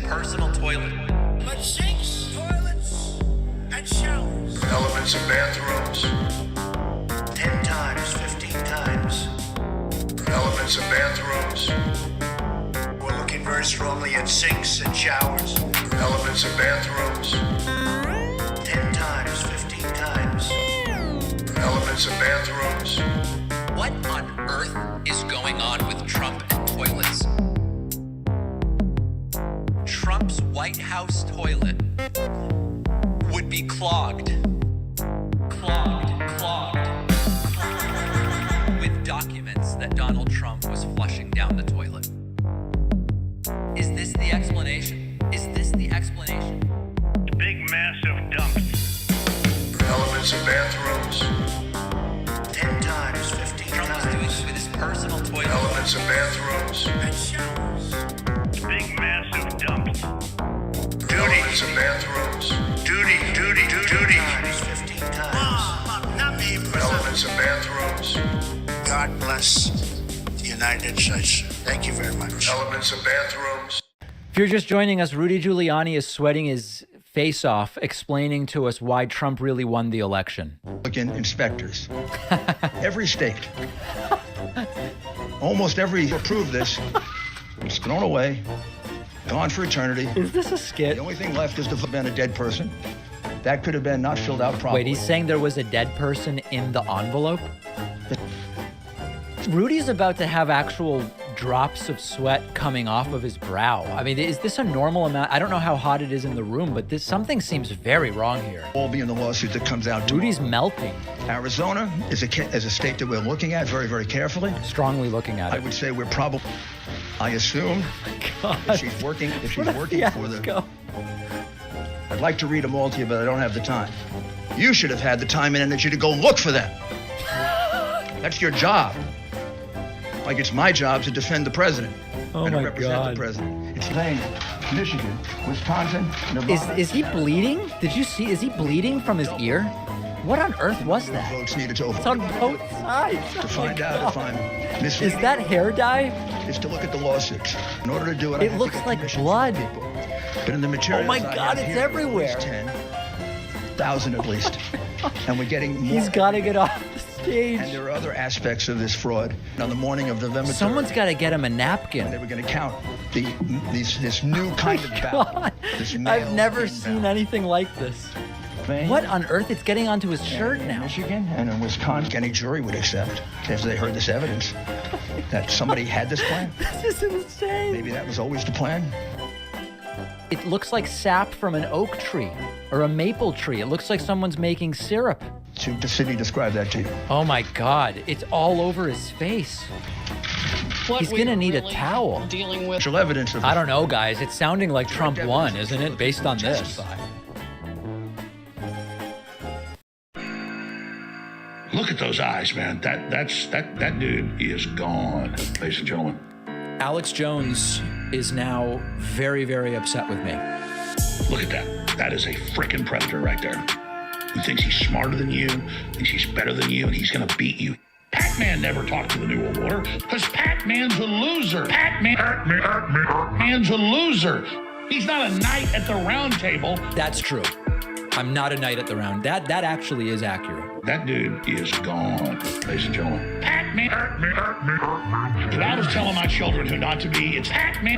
personal toilet. But sinks, toilets, and showers. Elements of bathrooms. 10 times, 15 times. Elements of bathrooms. We're looking very strongly at sinks and showers. Elements of bathrooms. 10 times, 15 times. Elements of bathrooms. What on earth is going on with Trump and toilets? Trump's White House toilet would be clogged. With documents that Donald Trump was flushing down the toilet. Is this the explanation? Big massive dumps. Elements of bathrooms. 10 times, 15 Trump was times. doing this with his personal toilet. Elements of bathrooms. And showers. Big massive dumps. Elements of bathrooms. Duty. 10 times, 15 times. Not me, Elements of bathrooms. God bless the United States. Thank you very much. Elements of bathrooms. If you're just joining us, Rudy Giuliani is sweating his face off, explaining to us why Trump really won the election. Republican inspectors. Every state. Almost every approved this. It's thrown away. Gone for eternity. Is this a skit? The only thing left is to have been a dead person. That could have been not filled out properly. Wait, he's saying there was a dead person in the envelope? Rudy's about to have actual drops of sweat coming off of his brow. I mean, is this a normal amount? I don't know how hot it is in the room, but something seems very wrong here. All be in the lawsuit that comes out tomorrow. Rudy's melting. Arizona is a state that we're looking at very, very carefully. Strongly looking at I it. would say we're probably, I assume, God. if she's working for the... Go. I'd like to read them all to you, but I don't have the time. You should have had the time and energy to go look for them. That's your job. Like it's my job to defend the president Oh and to my represent God. the president. It's Pennsylvania, Michigan, Wisconsin, Nevada. Is he bleeding? Did you see? Is he bleeding from his ear? What on earth was that? Votes needed to It's on both sides. to Oh find my out if God. I'm misleading. Is that hair dye? Is to look at the lawsuits. In order to do it, I It have looks to get like permission blood. from people. But in the materials Oh my I God, have it's here, everywhere. At least 10,000 at least. And we're getting more. He's got to get off the stage. And there are other aspects of this fraud. On the morning of November 3rd, Someone's got to get him a napkin. they were going to count this new kind of ballot. God, This I've mail-in never seen ballot. anything like this. What on earth? It's getting onto his shirt in now. Michigan and in Wisconsin, any jury would accept, if they heard this evidence, that somebody had this plan. This is insane. Maybe that was always the plan. It looks like sap from an oak tree or a maple tree. It looks like someone's making syrup. To the city describe that to you. Oh my God, it's all over his face. He's gonna need a towel. Dealing with Actual evidence of I don't know, guys. It's sounding like Trump won, isn't it? Based on this. Testify. Look at those eyes, man. That dude is gone, ladies and gentlemen. Alex Jones is now very, very upset with me. Look at that. That is a frickin' predator right there. Who thinks he's smarter than you, thinks he's better than you, and he's gonna beat you. Pac-Man never talked to the New World Order because Pac-Man's a loser. Pac-Man's a loser. He's not a knight at the round table. That's true. I'm not a knight at the round. That actually is accurate. That dude is gone, ladies and gentlemen. Pac-Man. If I was telling my children who not to be, it's Pac-Man.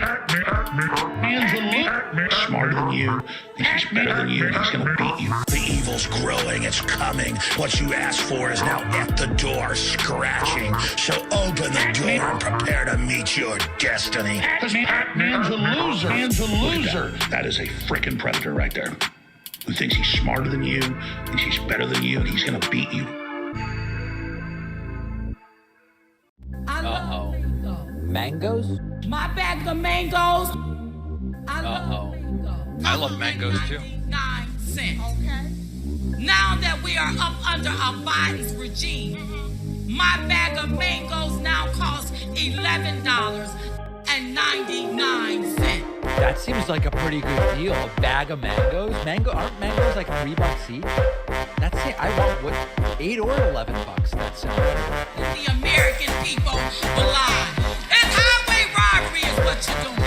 Man's a loser. Smarter than you, thinks he's better than you, and he's gonna beat you. The evil's growing, it's coming. What you asked for is now at the door, scratching. So open the door and prepare to meet your destiny. Pac-Man's a loser. Man's a loser. That is a frickin' predator right there. Who thinks he's smarter than you, thinks he's better than you, and he's gonna beat you. Uh-oh. Mangoes? my bag of mangoes. Uh-oh. I love mangoes too. 9 cents. Okay. Now that we are up under a Biden's regime, my bag of mangoes now costs $11.99. That seems like a pretty good deal. A bag of mangoes? Aren't mangoes like $3 each? That's it. I want what, $8 or $11. That sounds good. The American people will lie. And highway robbery is what you're doing.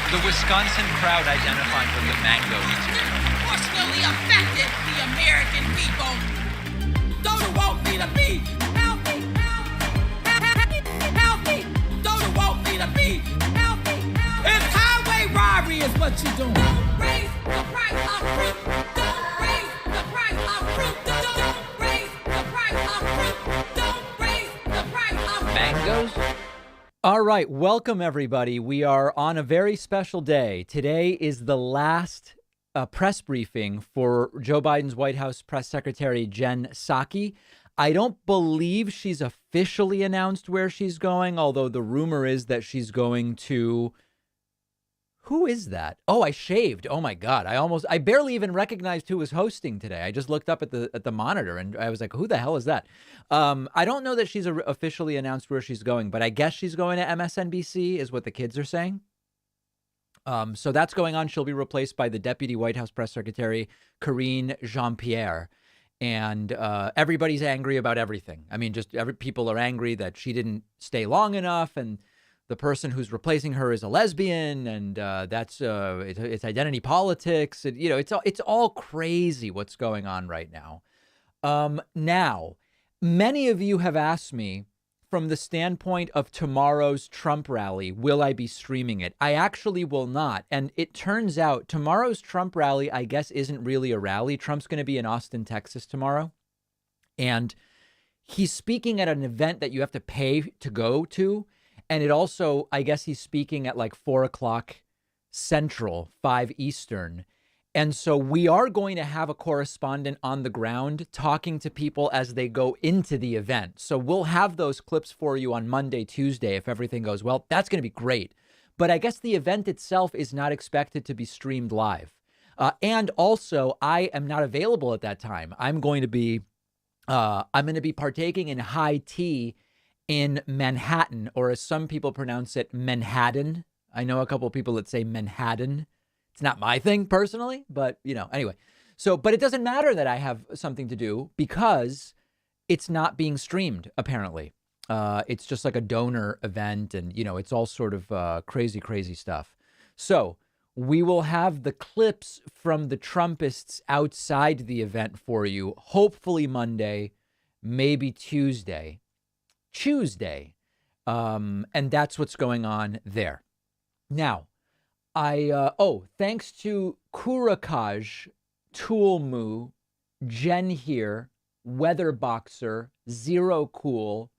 The Wisconsin crowd identified with the mangoes. Disproportionately affected the American people. Those who want me to be healthy, healthy. Those who want me to be healthy. It's highway robbery is what you're doing. Don't raise the price of fruit. Don't raise the price of fruit. Don't raise the price of fruit. Don't raise the price of Mangoes? All right, welcome everybody. We are on a very special day. Today is the last press briefing for Joe Biden's White House press secretary, Jen Psaki. I don't believe she's officially announced where she's going, although the rumor is that she's going to... Who is that? Oh, I shaved. Oh my God. I barely even recognized who was hosting today. I just looked up at the monitor and I was like, who the hell is that? I don't know that she's officially announced where she's going, but I guess she's going to MSNBC is what the kids are saying. So that's going on. She'll be replaced by the Deputy White House Press Secretary, Karine Jean-Pierre. And everybody's angry about everything. I mean, people are angry that she didn't stay long enough, and the person who's replacing her is a lesbian, and that's it's identity politics. And, you know, it's all crazy what's going on right now. Now, many of you have asked me, from the standpoint of tomorrow's Trump rally, will I be streaming it? I actually will not. And it turns out tomorrow's Trump rally, I guess, isn't really a rally. Trump's going to be in Austin, Texas tomorrow. And he's speaking at an event that you have to pay to go to. And it also, I guess he's speaking at like 4 o'clock Central, 5 Eastern. And so we are going to have a correspondent on the ground talking to people as they go into the event. So we'll have those clips for you on Monday, Tuesday, if everything goes well. That's going to be great. But I guess the event itself is not expected to be streamed live. And also, I am not available at that time. I'm going to be partaking in high tea in Manhattan, or as some people pronounce it, Manhattan. I know a couple of people that say Manhattan. It's not my thing personally, but you know, anyway. So, but it doesn't matter that I have something to do because it's not being streamed, apparently. It's just like a donor event and, you know, it's all sort of crazy, crazy stuff. So we will have the clips from the Trumpists outside the event for you, hopefully Monday, maybe Tuesday. And that's what's going on there. Now, thanks to Kurakaj, Toolmoo, Jen here, Weatherboxer, Zero Cool,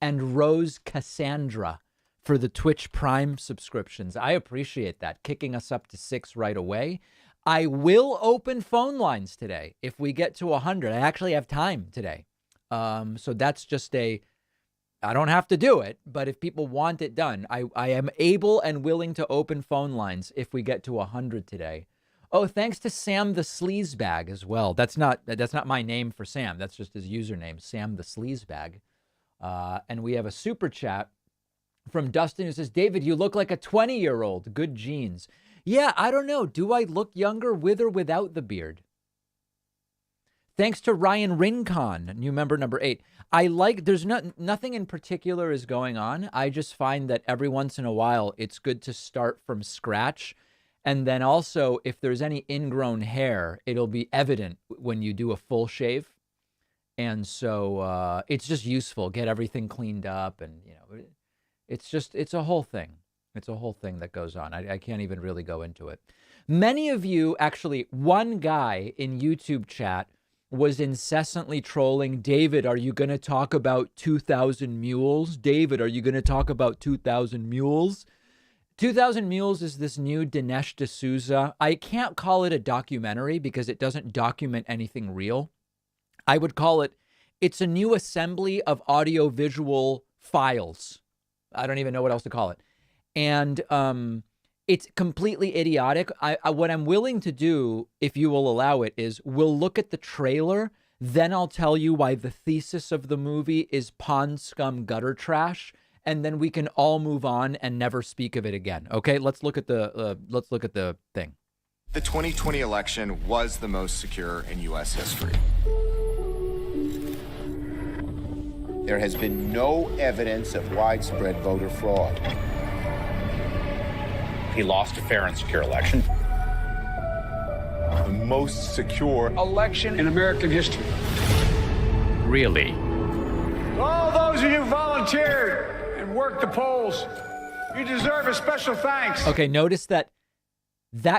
and Rose Cassandra for the Twitch Prime subscriptions. I appreciate that, kicking us up to 6 right away. I will open phone lines today if we get to 100. I actually have time today. So that's just I don't have to do it, but if people want it done, I am able and willing to open phone lines if we get to 100 today. Oh, thanks to Sam the Sleazebag as well. That's not my name for Sam. That's just his username, Sam the Sleazebag. And we have a super chat from Dustin who says, David, you look like a 20-year-old. Good genes. Yeah, I don't know. Do I look younger with or without the beard? Thanks to Ryan Rincon, new member number 8. There's nothing in particular is going on. I just find that every once in a while, it's good to start from scratch. And then also, if there's any ingrown hair, it'll be evident when you do a full shave. And so it's just useful. Get everything cleaned up. And, you know, it's a whole thing. It's a whole thing that goes on. I can't even really go into it. Many of you, actually, one guy in YouTube chat was incessantly trolling, David, are you going to talk about 2,000 Mules? David, are you going to talk about 2,000 Mules? 2,000 Mules is this new Dinesh D'Souza. I can't call it a documentary because it doesn't document anything real. I would call it's a new assembly of audio-visual files. I don't even know what else to call it. And it's completely idiotic. What I'm willing to do, if you will allow it, is we'll look at the trailer, then I'll tell you why the thesis of the movie is pond scum gutter trash, and then we can all move on and never speak of it again. Okay, let's look at the thing. The 2020 election was the most secure in U.S. history. There has been no evidence of widespread voter fraud. He lost a fair and secure election. The most secure election in American history. Really? All those of you who volunteered and worked the polls, you deserve a special thanks. Okay, notice that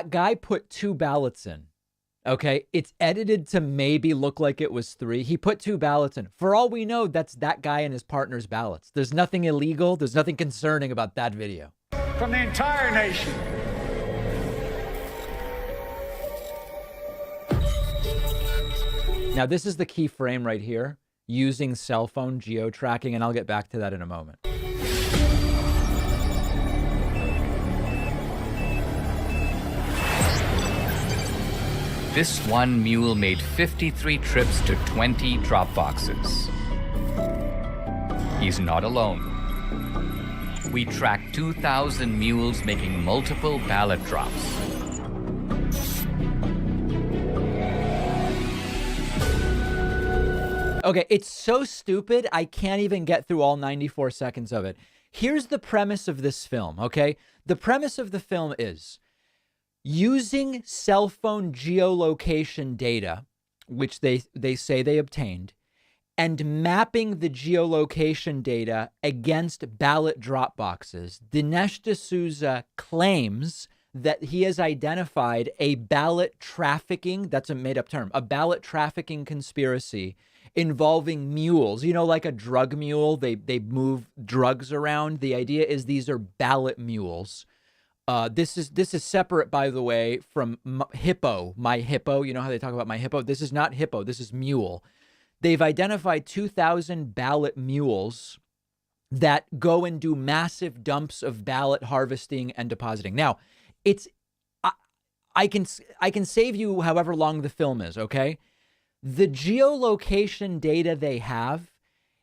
guy put 2 ballots in. Okay, it's edited to maybe look like it was 3. He put 2 ballots in. For all we know, that's that guy and his partner's ballots. There's nothing illegal. There's nothing concerning about that video. From the entire nation. Now, this is the key frame right here, using cell phone geo-tracking, and I'll get back to that in a moment. This one mule made 53 trips to 20 drop boxes. He's not alone. We tracked 2,000 mules making multiple ballot drops. Okay, it's so stupid, I can't even get through all 94 seconds of it. Here's the premise of this film, okay? The premise of the film is using cell phone geolocation data, which they say they obtained, and mapping the geolocation data against ballot drop boxes. Dinesh D'Souza claims that he has identified a ballot trafficking, that's a made-up term, a ballot trafficking conspiracy involving mules. You know, like a drug mule, they move drugs around. The idea is these are ballot mules. This is separate, by the way, from hippo, my hippo. You know how they talk about my hippo? This is not hippo. This is mule. They've identified 2,000 ballot mules that go and do massive dumps of ballot harvesting and depositing. Now, I can save you however long the film is, okay? The geolocation data they have,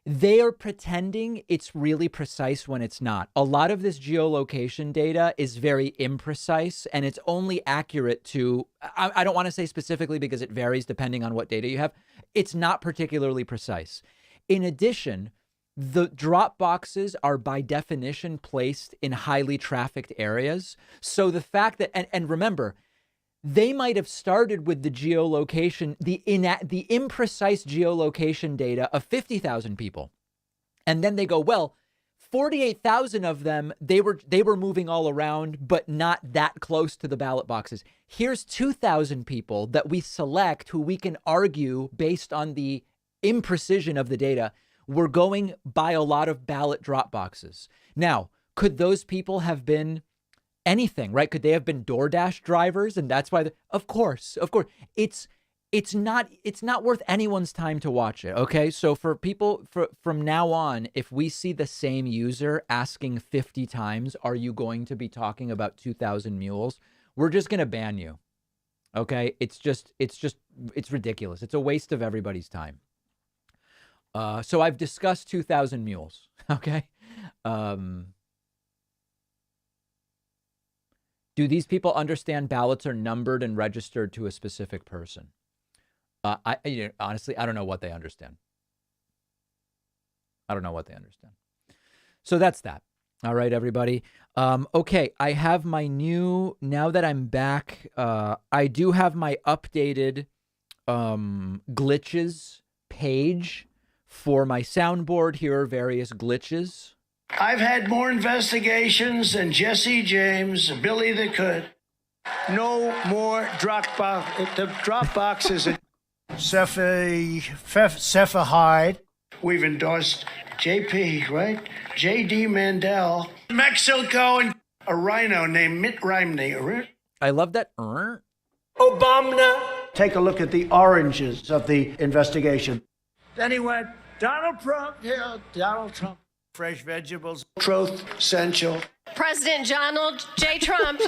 they are pretending it's really precise when it's not. A lot of this geolocation data is very imprecise, and it's only accurate to, I don't want to say specifically because it varies depending on what data you have. It's not particularly precise. In addition, the drop boxes are by definition placed in highly trafficked areas. So the fact that, and remember, they might have started with the geolocation, the imprecise geolocation data of 50,000 people. And then they go, well, 48,000 of them, they were moving all around, but not that close to the ballot boxes. Here's 2,000 people that we select who we can argue based on the imprecision of the data. We're going by a lot of ballot drop boxes. Now, could those people have been anything, right? Could they have been DoorDash drivers? And that's why, of course, it's not worth anyone's time to watch it. Okay. So for people from now on, if we see the same user asking 50 times, are you going to be talking about 2,000 mules? We're just going to ban you. Okay. It's ridiculous. It's a waste of everybody's time. So I've discussed 2,000 mules. Okay. Do these people understand ballots are numbered and registered to a specific person? Honestly, I don't know what they understand. So that's that. All right, everybody. Okay, I have my now that I'm back, I do have my updated glitches page for my soundboard. Here are various glitches. I've had more investigations than Jesse James, Billy the Could. No more drop box. The drop boxes at Cephahide. We've endorsed JP, right? JD Mandel, Mexico, and a rhino named Mitt Romney. I love that. Obama. Take a look at the oranges of the investigation. Then he went, Donald Trump, yeah, Donald Trump. Fresh vegetables. Truth, essential. President Donald J. Trump.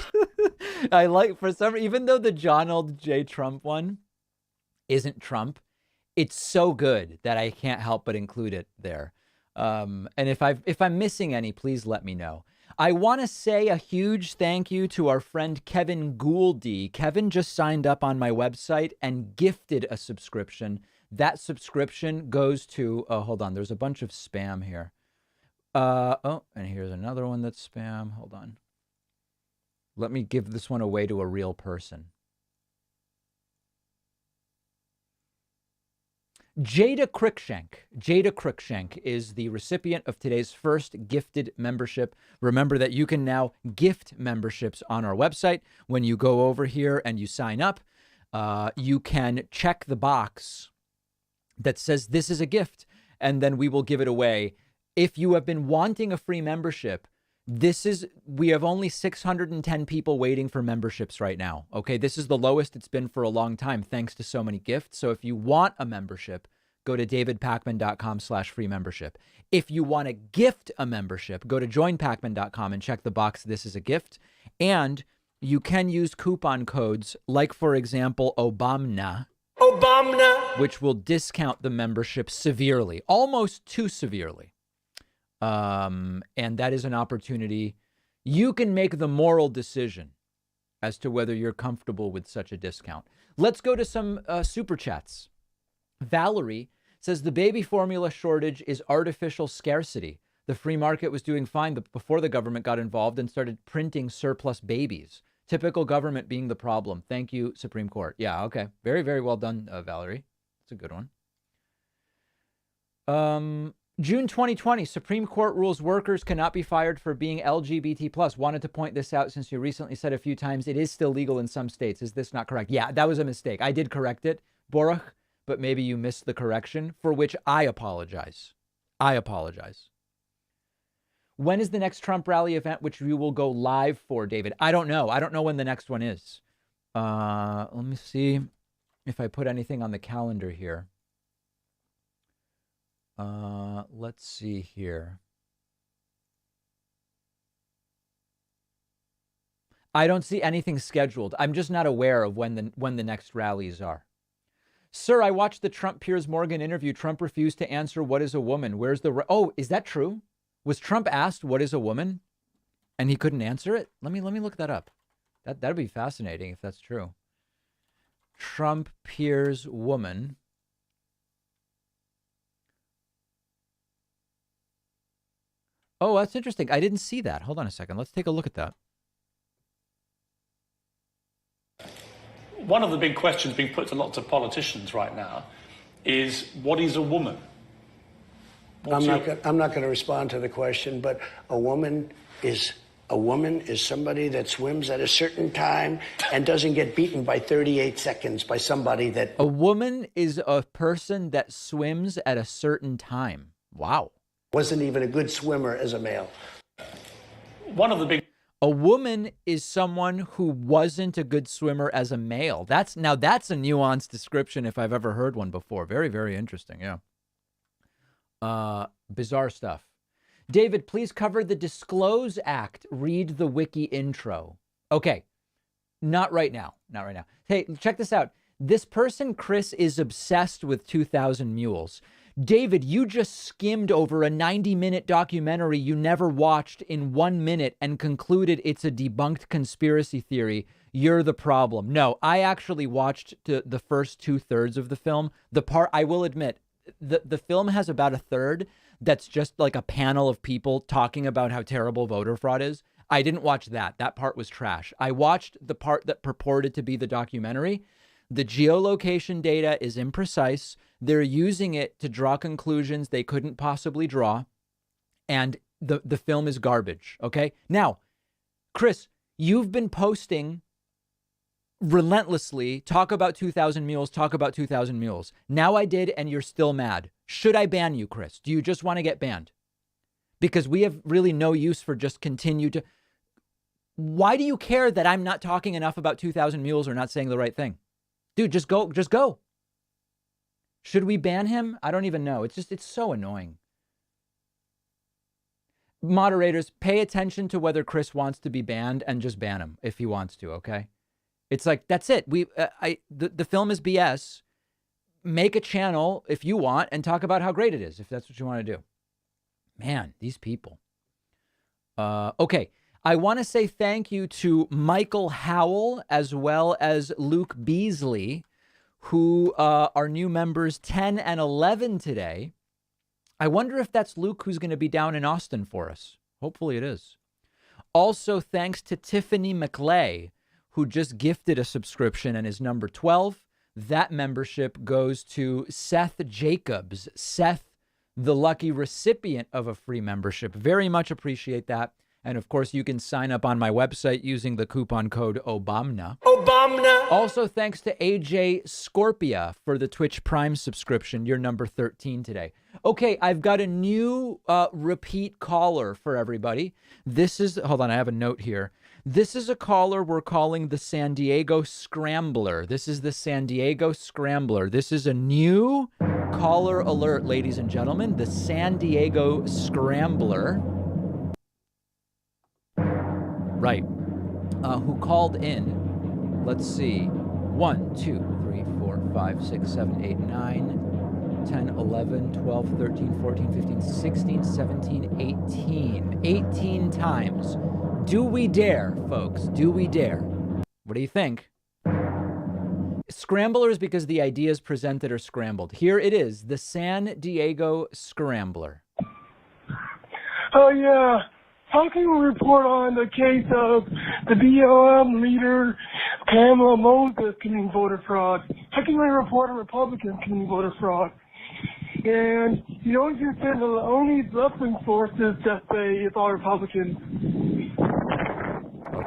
I like, for some, even though the Donald J. Trump one isn't Trump, it's so good that I can't help but include it there. And if I'm missing any, please let me know. I want to say a huge thank you to our friend Kevin Gouldy. Kevin just signed up on my website and gifted a subscription. That subscription goes to, hold on, there's a bunch of spam here. And here's another one that's spam. Hold on. Let me give this one away to a real person. Jada Cruikshank is the recipient of today's first gifted membership. Remember that you can now gift memberships on our website. When you go over here and you sign up, you can check the box that says this is a gift, and then we will give it away. If you have been wanting a free membership, we have only 610 people waiting for memberships right now. Okay, this is the lowest it's been for a long time, thanks to so many gifts. So if you want a membership, go to davidpakman.com/free membership. If you want to gift a membership, go to joinpakman.com and check the box. This is a gift. And you can use coupon codes like, for example, Obamna, which will discount the membership severely, almost too severely. And that is an opportunity. You can make the moral decision as to whether you're comfortable with such a discount. Let's go to some super chats. Valerie says the baby formula shortage is artificial scarcity. The free market was doing fine before the government got involved and started printing surplus babies. Typical government being the problem. Thank you, Supreme Court. Yeah, okay. Very, very well done, Valerie. That's a good one. June 2020, Supreme Court rules workers cannot be fired for being LGBT+. Wanted to point this out since you recently said a few times it is still legal in some states. Is this not correct? Yeah, that was a mistake. I did correct it, Borach, but maybe you missed the correction, for which I apologize. When is the next Trump rally event, which we will go live for, David? I don't know. I don't know when the next one is. Let me see if I put anything on the calendar here. Let's see here. I don't see anything scheduled. I'm just not aware of when the next rallies are. Sir, I watched the Trump Piers Morgan interview. Trump refused to answer what is a woman. Where's the... Oh, is that true? Was Trump asked what is a woman and he couldn't answer it? Let me look that up. That'd be fascinating if that's true. Trump Piers woman. Oh, that's interesting. I didn't see that. Hold on a second. Let's take a look at that. One of the big questions being put to lots of politicians right now is, what is a woman? I'm not going to respond to the question, but a woman is somebody that swims at a certain time and doesn't get beaten by 38 seconds by somebody that... A woman is a person that swims at a certain time. Wow. Wasn't even a good swimmer as a male. A woman is someone who wasn't a good swimmer as a male. That's a nuanced description if I've ever heard one before. Very, very interesting. Yeah. Bizarre stuff. David, please cover the Disclose Act. Read the wiki intro. Okay. Not right now. Hey, check this out. This person, Chris, is obsessed with 2000 Mules. David, you just skimmed over a 90-minute documentary you never watched in 1 minute and concluded it's a debunked conspiracy theory. You're the problem. No, I actually watched the first 2/3 of the film. I will admit, the film has about a third that's just like a panel of people talking about how terrible voter fraud is. I didn't watch that. That part was trash. I watched the part that purported to be the documentary. The geolocation data is imprecise. They're using it to draw conclusions they couldn't possibly draw. And the film is garbage. Okay. Now, Chris, you've been posting relentlessly, talk about 2000 Mules. Now I did, and you're still mad. Should I ban you, Chris? Do you just want to get banned? Because we have really no use for just continue to... Why do you care that I'm not talking enough about 2000 Mules or not saying the right thing? Dude, just go. Should we ban him? I don't even know. It's so annoying. Moderators, pay attention to whether Chris wants to be banned and just ban him if he wants to, okay? It's like, that's it. The film is BS. Make a channel if you want and talk about how great it is, if that's what you want to do. Man, these people. Okay. I want to say thank you to Michael Howell as well as Luke Beasley, who are new members 10 and 11 today. I wonder if that's Luke who's going to be down in Austin for us. Hopefully it is. Also, thanks to Tiffany McLay, who just gifted a subscription and is number 12. That membership goes to Seth Jacobs. Seth, the lucky recipient of a free membership. Very much appreciate that. And of course, you can sign up on my website using the coupon code OBAMNA. Obamna. Also, thanks to AJ Scorpia for the Twitch Prime subscription. You're number 13 today. Okay, I've got a new repeat caller for everybody. This is, hold on, I have a note here. This is a caller we're calling the San Diego Scrambler. This is the San Diego Scrambler. This is a new caller alert, ladies and gentlemen. The San Diego Scrambler. Right. Who called in, let's see, 1, 2, 3, 4, 5, 6, 7, 8, 9, 10, 11, 12, 13, 14, 15, 16, 17, 18. 18 times. Do we dare, folks? Do we dare? What do you think? Scramblers because the ideas presented are scrambled. Here it is, the San Diego Scrambler. Oh, yeah. How can we report on the case of the BLM leader, Pamela Moses, committing voter fraud? How can we report on Republicans committing voter fraud? And you don't just send the only left-wing sources that say it's all Republicans.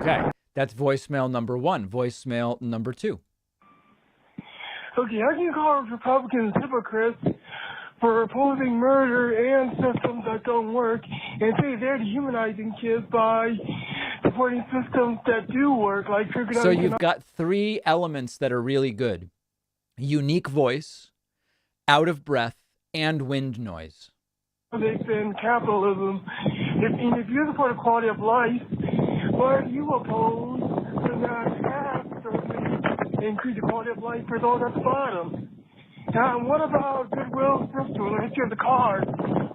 Okay, that's voicemail number 1. Voicemail number 2. Okay, how can you call Republicans hypocrites for opposing murder and systems that don't work and say they're dehumanizing kids by supporting systems that do work, like trigonometry? So you've got 3 elements that are really good. Unique voice, out of breath, and wind noise. And capitalism. If you support equality of life, why do you oppose to not have certainly increase equality of life for those at the bottom? Now, what about goodwill system, or history of the car,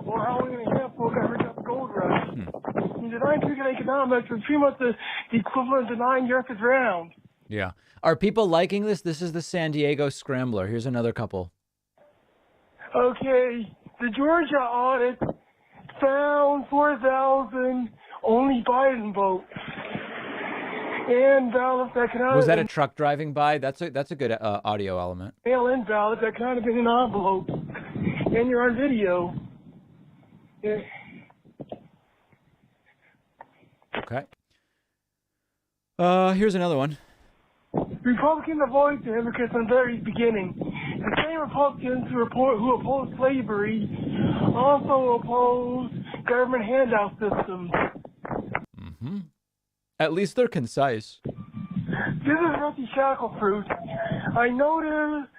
or how we going to help folk got rid of the gold rush? Denying critical economics is pretty much the equivalent of denying the earth is round. Yeah. Are people liking this? This is the San Diego Scrambler. Here's another couple. Okay, the Georgia audit found 4,000 only Biden votes. And ballots that cannot... Was that a truck driving by? That's a good audio element. Mail-in ballots that cannot have been in envelopes. And you're on video. Yeah. Okay. Here's another one. Republicans avoid the hypocrites from the very beginning. The same Republicans who oppose slavery also oppose government handout systems. Mm-hmm. At least they're concise. This is Rusty Shacklefruit. I noticed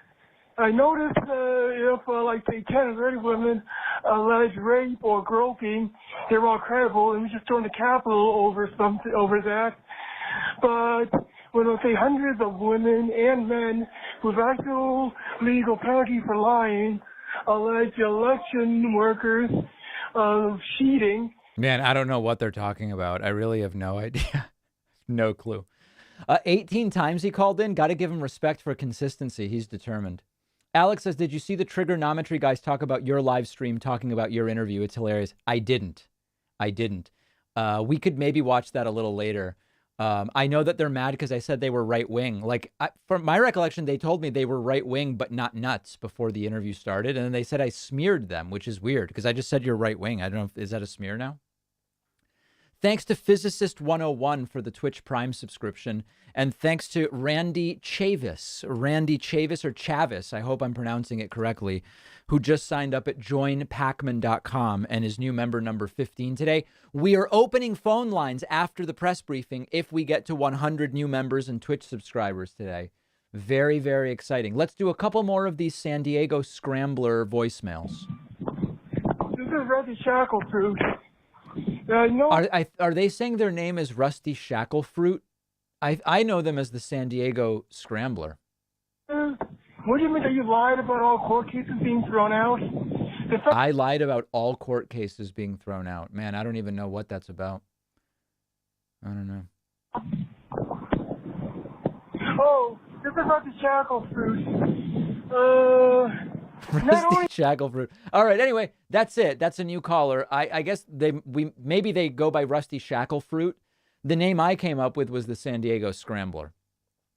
if like say 10 or 30 women alleged rape or groping, they're all credible, and we just throw in the Capitol over that. But when I say hundreds of women and men with actual legal penalty for lying, allege election workers of cheating. Man, I don't know what they're talking about. I really have no idea. No clue. 18 times he called in. Got to give him respect for consistency. He's determined. Alex says, did you see the trigonometry guys talk about your live stream talking about your interview? It's hilarious. I didn't. We could maybe watch that a little later. I know that they're mad because I said they were right wing. Like, from my recollection, they told me they were right wing, but not nuts before the interview started. And then they said I smeared them, which is weird because I just said you're right wing. I don't know. Is that a smear now? Thanks to Physicist 101 for the Twitch Prime subscription. And thanks to Randy Chavis or Chavis, I hope I'm pronouncing it correctly, who just signed up at joinpacman.com and is new member number 15 today. We are opening phone lines after the press briefing if we get to 100 new members and Twitch subscribers today. Very, very exciting. Let's do a couple more of these San Diego Scrambler voicemails. This is Rusty Shacklefruit. Are they saying their name is Rusty Shacklefruit? I know them as the San Diego Scrambler. What do you mean that you lied about all court cases being thrown out? I lied about all court cases being thrown out. Man, I don't even know what that's about. I don't know. Oh, this is Rusty Shacklefruit. Rusty Shacklefruit. All right. Anyway, that's it. That's a new caller. I guess maybe they go by Rusty Shacklefruit The name I came up with was the San Diego Scrambler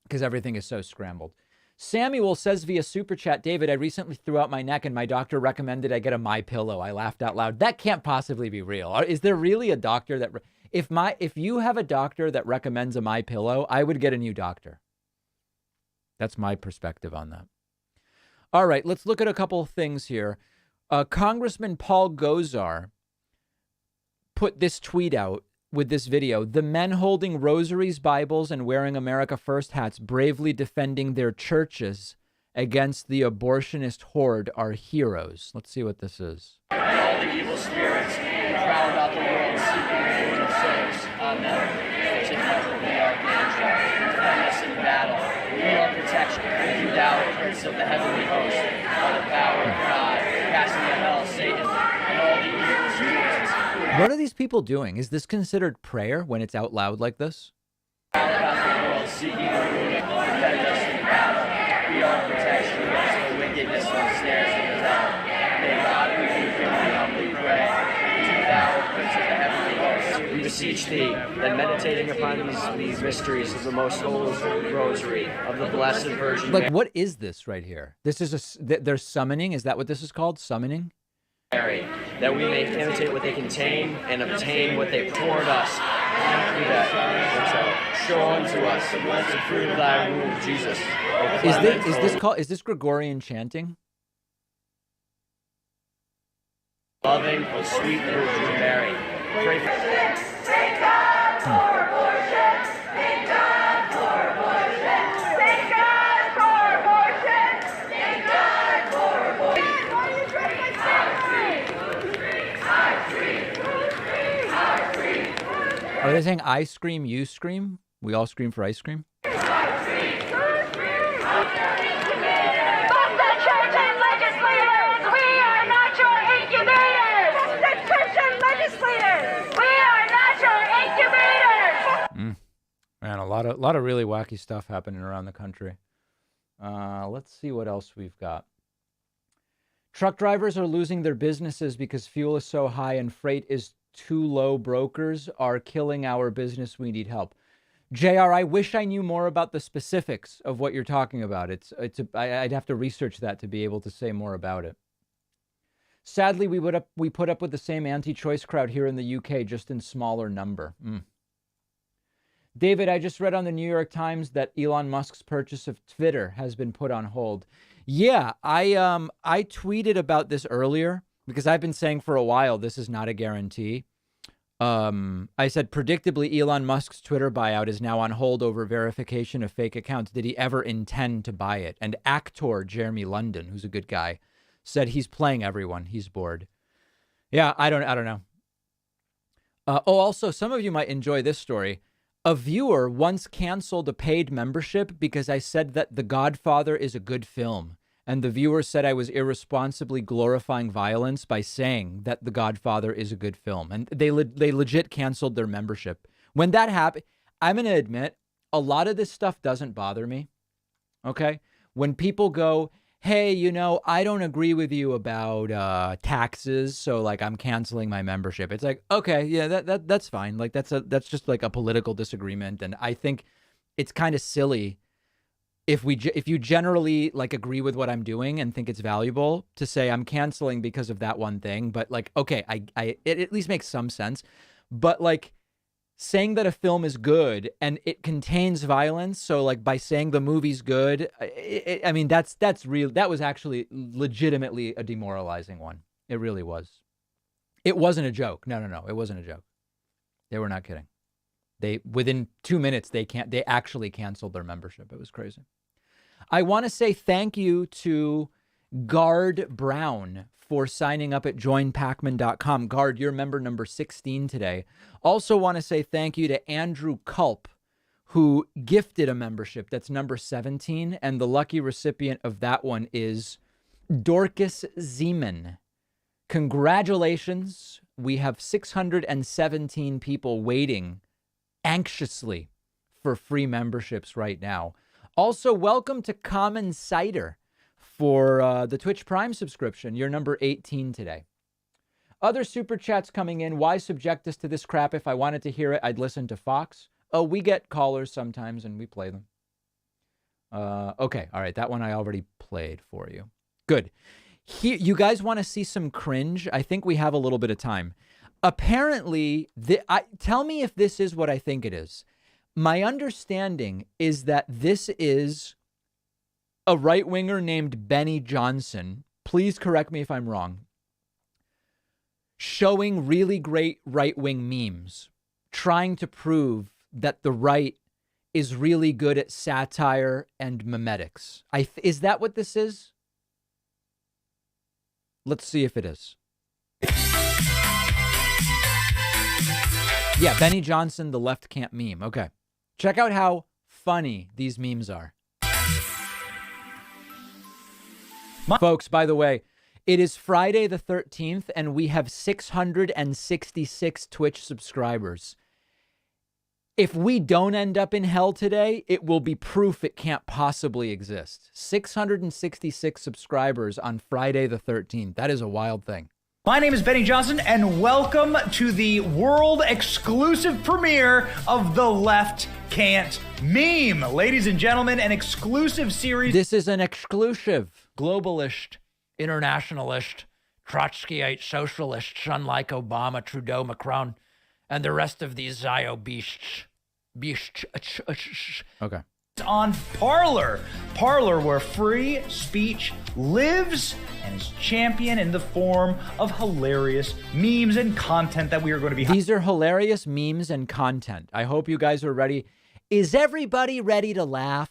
because everything is so scrambled. Samuel says via Super Chat, David, I recently threw out my neck and my doctor recommended I get a MyPillow. I laughed out loud. That can't possibly be real. Is there really a doctor that... If you have a doctor that recommends a MyPillow, I would get a new doctor. That's my perspective on that. All right, let's look at a couple of things here. Congressman Paul Gosar put this tweet out with this video. The men holding rosaries, Bibles, and wearing America First hats bravely defending their churches against the abortionist horde are heroes. Let's see what this is. All the evil spirits prowl about the world seeking the ruin of souls. Amen. Together we are angel. Defend us in battle. We are protection. You thou, Prince of the heavenly host, by the power of God, casting to hell Satan and all the evil spirits. What are these people doing? Is this considered prayer when it's out loud like this? Prowl about the world seeking the ruin. Defend us in battle. We are protection against the wickedness and snares of the devil. May God rebuke him, we humbly pray. You thou, Prince of the heavenly host, we beseech thee that meditating upon these mysteries of the most holy rosary of the Blessed Virgin Like, what is this right here? This is they're summoning. Is that what this is called? Summoning? Mary, that we may imitate what they contain and obtain what they poured us. Through that, show unto us the blessed fruit of thy womb, Jesus. Is this Gregorian chanting? Loving, O sweet Virgin Mary, pray for Thank God for abortion. Thank God for abortion. Thank God for abortion. Thank God for abortion. Are they saying I scream, you scream? We all scream for ice cream? Fuck the church and legislators! We are not your incubators! Fuck the church and legislators! We are not your incubators! Man, a lot of really wacky stuff happening around the country. Let's see what else we've got. Truck drivers are losing their businesses because fuel is so high and freight is too low. Brokers are killing our business. We need help. JR, I wish I knew more about the specifics of what you're talking about. I'd have to research that to be able to say more about it. Sadly, we put up with the same anti-choice crowd here in the UK, just in smaller number. David, I just read on the New York Times that Elon Musk's purchase of Twitter has been put on hold. Yeah, I tweeted about this earlier because I've been saying for a while this is not a guarantee. I said, predictably, Elon Musk's Twitter buyout is now on hold over verification of fake accounts. Did he ever intend to buy it? And actor Jeremy London, who's a good guy, said he's playing everyone. He's bored. Yeah, I don't know. Also, some of you might enjoy this story. A viewer once canceled a paid membership because I said that The Godfather is a good film. And the viewer said I was irresponsibly glorifying violence by saying that The Godfather is a good film. And they legit canceled their membership. When that happened, I'm going to admit, a lot of this stuff doesn't bother me. Okay? When people go, hey, you know, I don't agree with you about taxes, so like I'm canceling my membership. It's like, okay, yeah, that's fine. Like that's just like a political disagreement, and I think it's kind of silly if you generally like agree with what I'm doing and think it's valuable to say I'm canceling because of that one thing. But like, okay, it at least makes some sense. But like saying that a film is good and it contains violence, so like by saying the movie's good, I mean that's real. That was actually legitimately a demoralizing one. It really was. It wasn't a joke. No, it wasn't a joke. They were not kidding. They within 2 minutes they actually canceled their membership. It was crazy. I want to say thank you to Guard Brown for signing up at joinpacman.com. Guard, you're member number 16 today. Also want to say thank you to Andrew Culp, who gifted a membership. That's number 17. And the lucky recipient of that one is Dorcas Zeman. Congratulations. We have 617 people waiting anxiously for free memberships right now. Also, welcome to Common Cider for the Twitch Prime subscription. You're number 18 today. Other super chats coming in. Why subject us to this crap? If I wanted to hear it, I'd listen to Fox. Oh, we get callers sometimes and we play them. Okay. All right. That one I already played for you. Good. Here, you guys want to see some cringe? I think we have a little bit of time. Apparently, tell me if this is what I think it is. My understanding is that this is a right-winger named Benny Johnson. Please correct me if I'm wrong. Showing really great right-wing memes, trying to prove that the right is really good at satire and memetics. Is that what this is? Let's see if it is. Yeah, Benny Johnson, the left can't meme. Okay. Check out how funny these memes are. Folks, by the way, it is Friday the 13th, and we have 666 Twitch subscribers. If we don't end up in hell today, it will be proof it can't possibly exist. 666 subscribers on Friday the 13th. That is a wild thing. My name is Benny Johnson, and welcome to the world exclusive premiere of The Left Can't Meme. Ladies and gentlemen, an exclusive series. This is an exclusive. Globalist, internationalist, Trotskyite socialists, unlike Obama, Trudeau, Macron, and the rest of these Zio beasts. Okay. On Parler, where free speech lives and is championed in the form of hilarious memes and content that we are going to be. These are hilarious memes and content. I hope you guys are ready. Is everybody ready to laugh?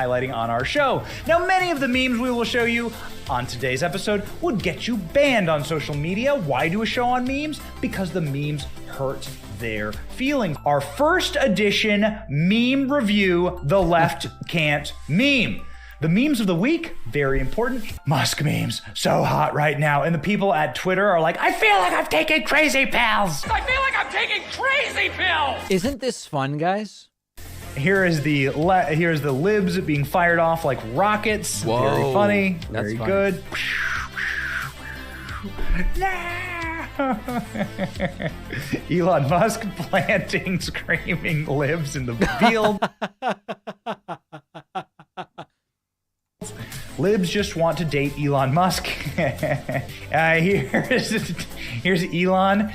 Highlighting on our show. Now, many of the memes we will show you on today's episode would get you banned on social media. Why do a show on memes? Because the memes hurt their feelings. Our first edition meme review, The Left Can't Meme. The memes of the week, very important. Musk memes, so hot right now. And the people at Twitter are like, I feel like I'm taking crazy pills. I feel like I'm taking crazy pills. Isn't this fun, guys? Here's the libs being fired off like rockets. Whoa, very funny. That's very funny. Good. Elon Musk planting screaming libs in the field. Libs just want to date Elon Musk. Here's Elon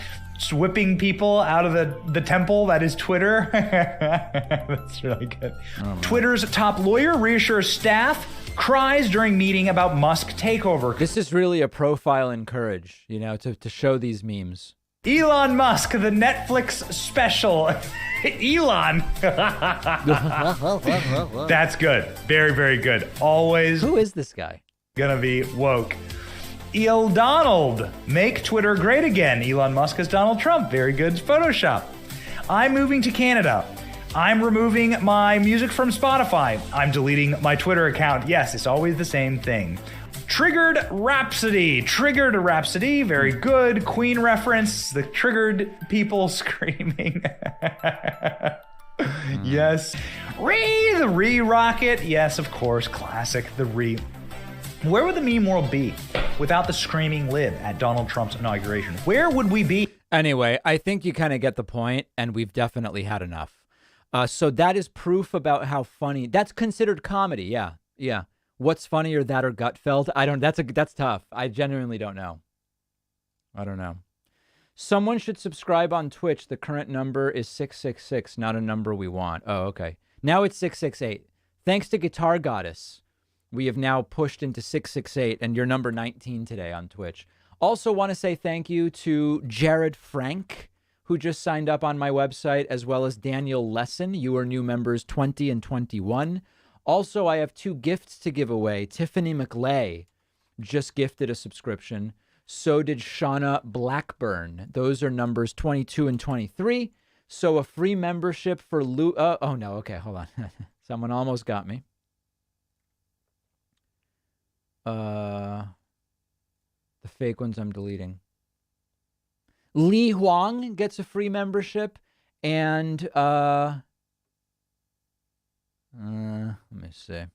whipping people out of the temple that is Twitter. That's really good. Oh, Twitter's top lawyer reassures staff, cries during meeting about Musk takeover. This is really a profile in courage, you know, to show these memes. Elon Musk, the Netflix special. Elon. That's good. Very, very good. Always. Who is this guy? Gonna be woke. El Donald, make Twitter great again. Elon Musk as Donald Trump. Very good Photoshop. I'm moving to Canada. I'm removing my music from Spotify. I'm deleting my Twitter account. Yes, it's always the same thing. Triggered Rhapsody. Very good. Queen reference. The triggered people screaming. Yes. The Re-Rocket. Yes, of course. Classic. The Re. Where would the meme world be without the screaming lib at Donald Trump's inauguration? Where would we be? Anyway, I think you kind of get the point, and we've definitely had enough. So that is proof about how funny. That's considered comedy. Yeah. Yeah. What's funnier, that or Gutfeld? That's tough. I genuinely don't know. I don't know. Someone should subscribe on Twitch. The current number is 666, not a number we want. Oh, okay. Now it's 668. Thanks to Guitar Goddess, we have now pushed into 668, and you're number 19 today on Twitch. Also want to say thank you to Jared Frank, who just signed up on my website, as well as Daniel Lesson. You are new members 20 and 21. Also, I have 2 gifts to give away. Tiffany McLay just gifted a subscription. So did Shauna Blackburn. Those are numbers 22 and 23. So a free membership for oh, no. Okay, hold on. Someone almost got me. The fake ones I'm deleting. Li Huang gets a free membership, and let me see.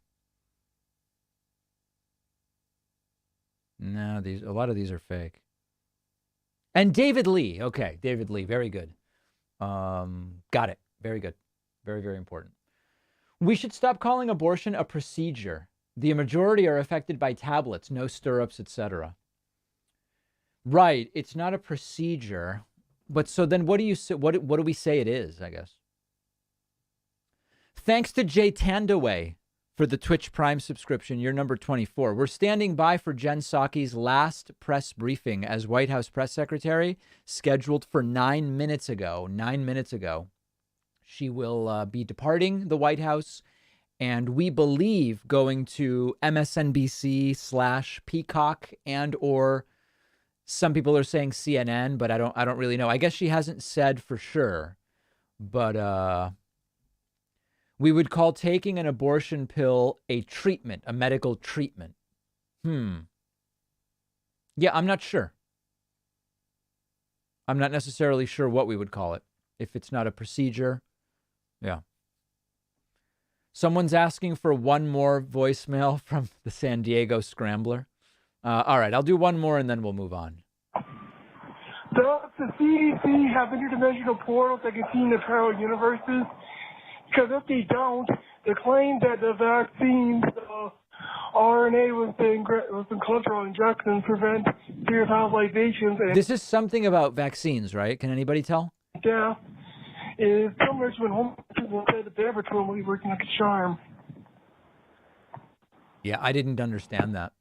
No, a lot of these are fake. And David Lee. Okay, David Lee. Very good. Got it. Very good. Very, very important. We should stop calling abortion a procedure. The majority are affected by tablets, no stirrups, etc. Right. It's not a procedure. But so then what do you say? What do we say it is, I guess? Thanks to Jay Tandaway for the Twitch Prime subscription. You're number 24. We're standing by for Jen Psaki's last press briefing as White House press secretary, scheduled for 9 minutes ago. 9 minutes ago. She will be departing the White House, and we believe going to MSNBC/Peacock and or some people are saying CNN, but I don't really know. I guess she hasn't said for sure, but we would call taking an abortion pill a treatment, a medical treatment. Yeah, I'm not sure. I'm not necessarily sure what we would call it. If it's not a procedure. Yeah. Someone's asking for one more voicemail from the San Diego Scrambler. All right, I'll do one more and then we'll move on. Does the CDC have interdimensional portals that contain the parallel universes? Because if they don't, the claim that the vaccine RNA was in cholesterol injections prevent serious hospitalizations. This is something about vaccines, right? Can anybody tell? Yeah. Is similar to when home people say the laboratory will be working like a charm. Yeah, I didn't understand that.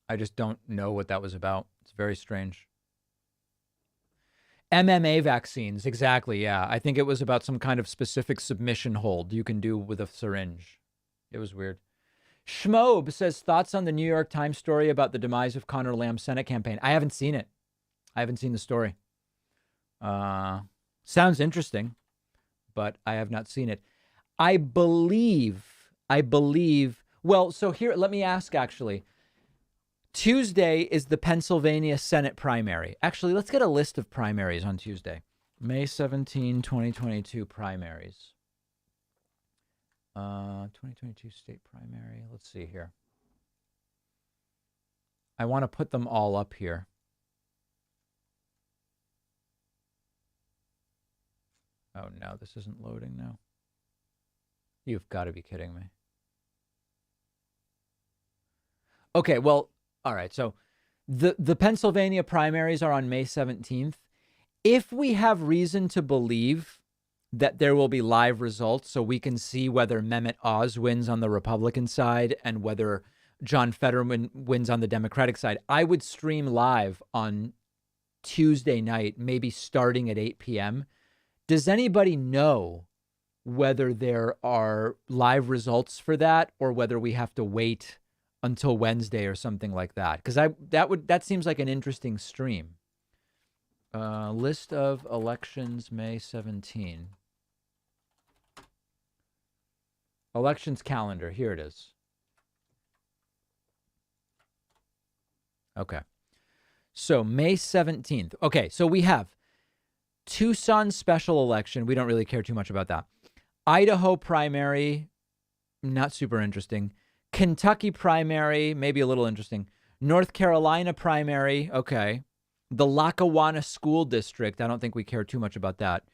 I just don't know what that was about. It's very strange. MMA vaccines, exactly, yeah. I think it was about some kind of specific submission hold you can do with a syringe. It was weird. Schmobe says, thoughts on the New York Times story about the demise of Connor Lamb's Senate campaign. I haven't seen it. I haven't seen the story. Sounds interesting, but I have not seen it. I believe, well, so here, let me ask actually. Tuesday is the Pennsylvania Senate primary. Actually, let's get a list of primaries on Tuesday. May 17, 2022 primaries. 2022 state primary. Let's see here. I want to put them all up here. Oh, no, this isn't loading now. You've got to be kidding me. Okay, well, all right. So the Pennsylvania primaries are on May 17th. If we have reason to believe that there will be live results so we can see whether Mehmet Oz wins on the Republican side and whether John Fetterman wins on the Democratic side, I would stream live on Tuesday night, maybe starting at 8 p.m. Does anybody know whether there are live results for that or whether we have to wait until Wednesday or something like that? Because that seems like an interesting stream. List of elections, May 17. Elections calendar. Here it is. Okay. So May 17th. Okay, so we have Tucson special election. We don't really care too much about that. Idaho primary, not super interesting. Kentucky primary, maybe a little interesting. North Carolina primary, okay. The Lackawanna School District, I don't think we care too much about that.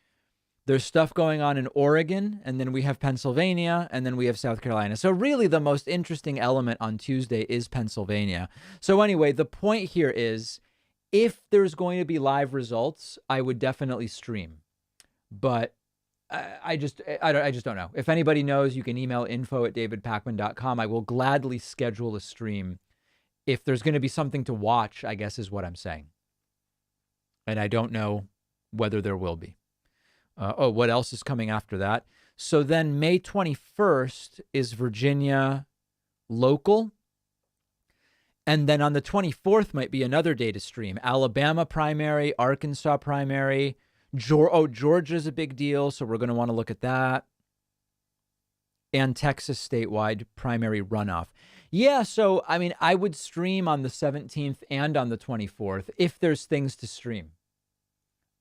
There's stuff going on in Oregon, and then we have Pennsylvania, and then we have South Carolina. So really the most interesting element on Tuesday is Pennsylvania. So anyway, the point here is if there's going to be live results, I would definitely stream. But I just don't know. If anybody knows, you can email info@davidpakman.com. I will gladly schedule a stream if there's going to be something to watch, I guess is what I'm saying. And I don't know whether there will be. What else is coming after that? So then May 21st is Virginia local. And then on the 24th might be another day to stream. Alabama primary, Arkansas primary. Georgia's a big deal, so we're going to want to look at that. And Texas statewide primary runoff. Yeah, so, I mean, I would stream on the 17th and on the 24th if there's things to stream.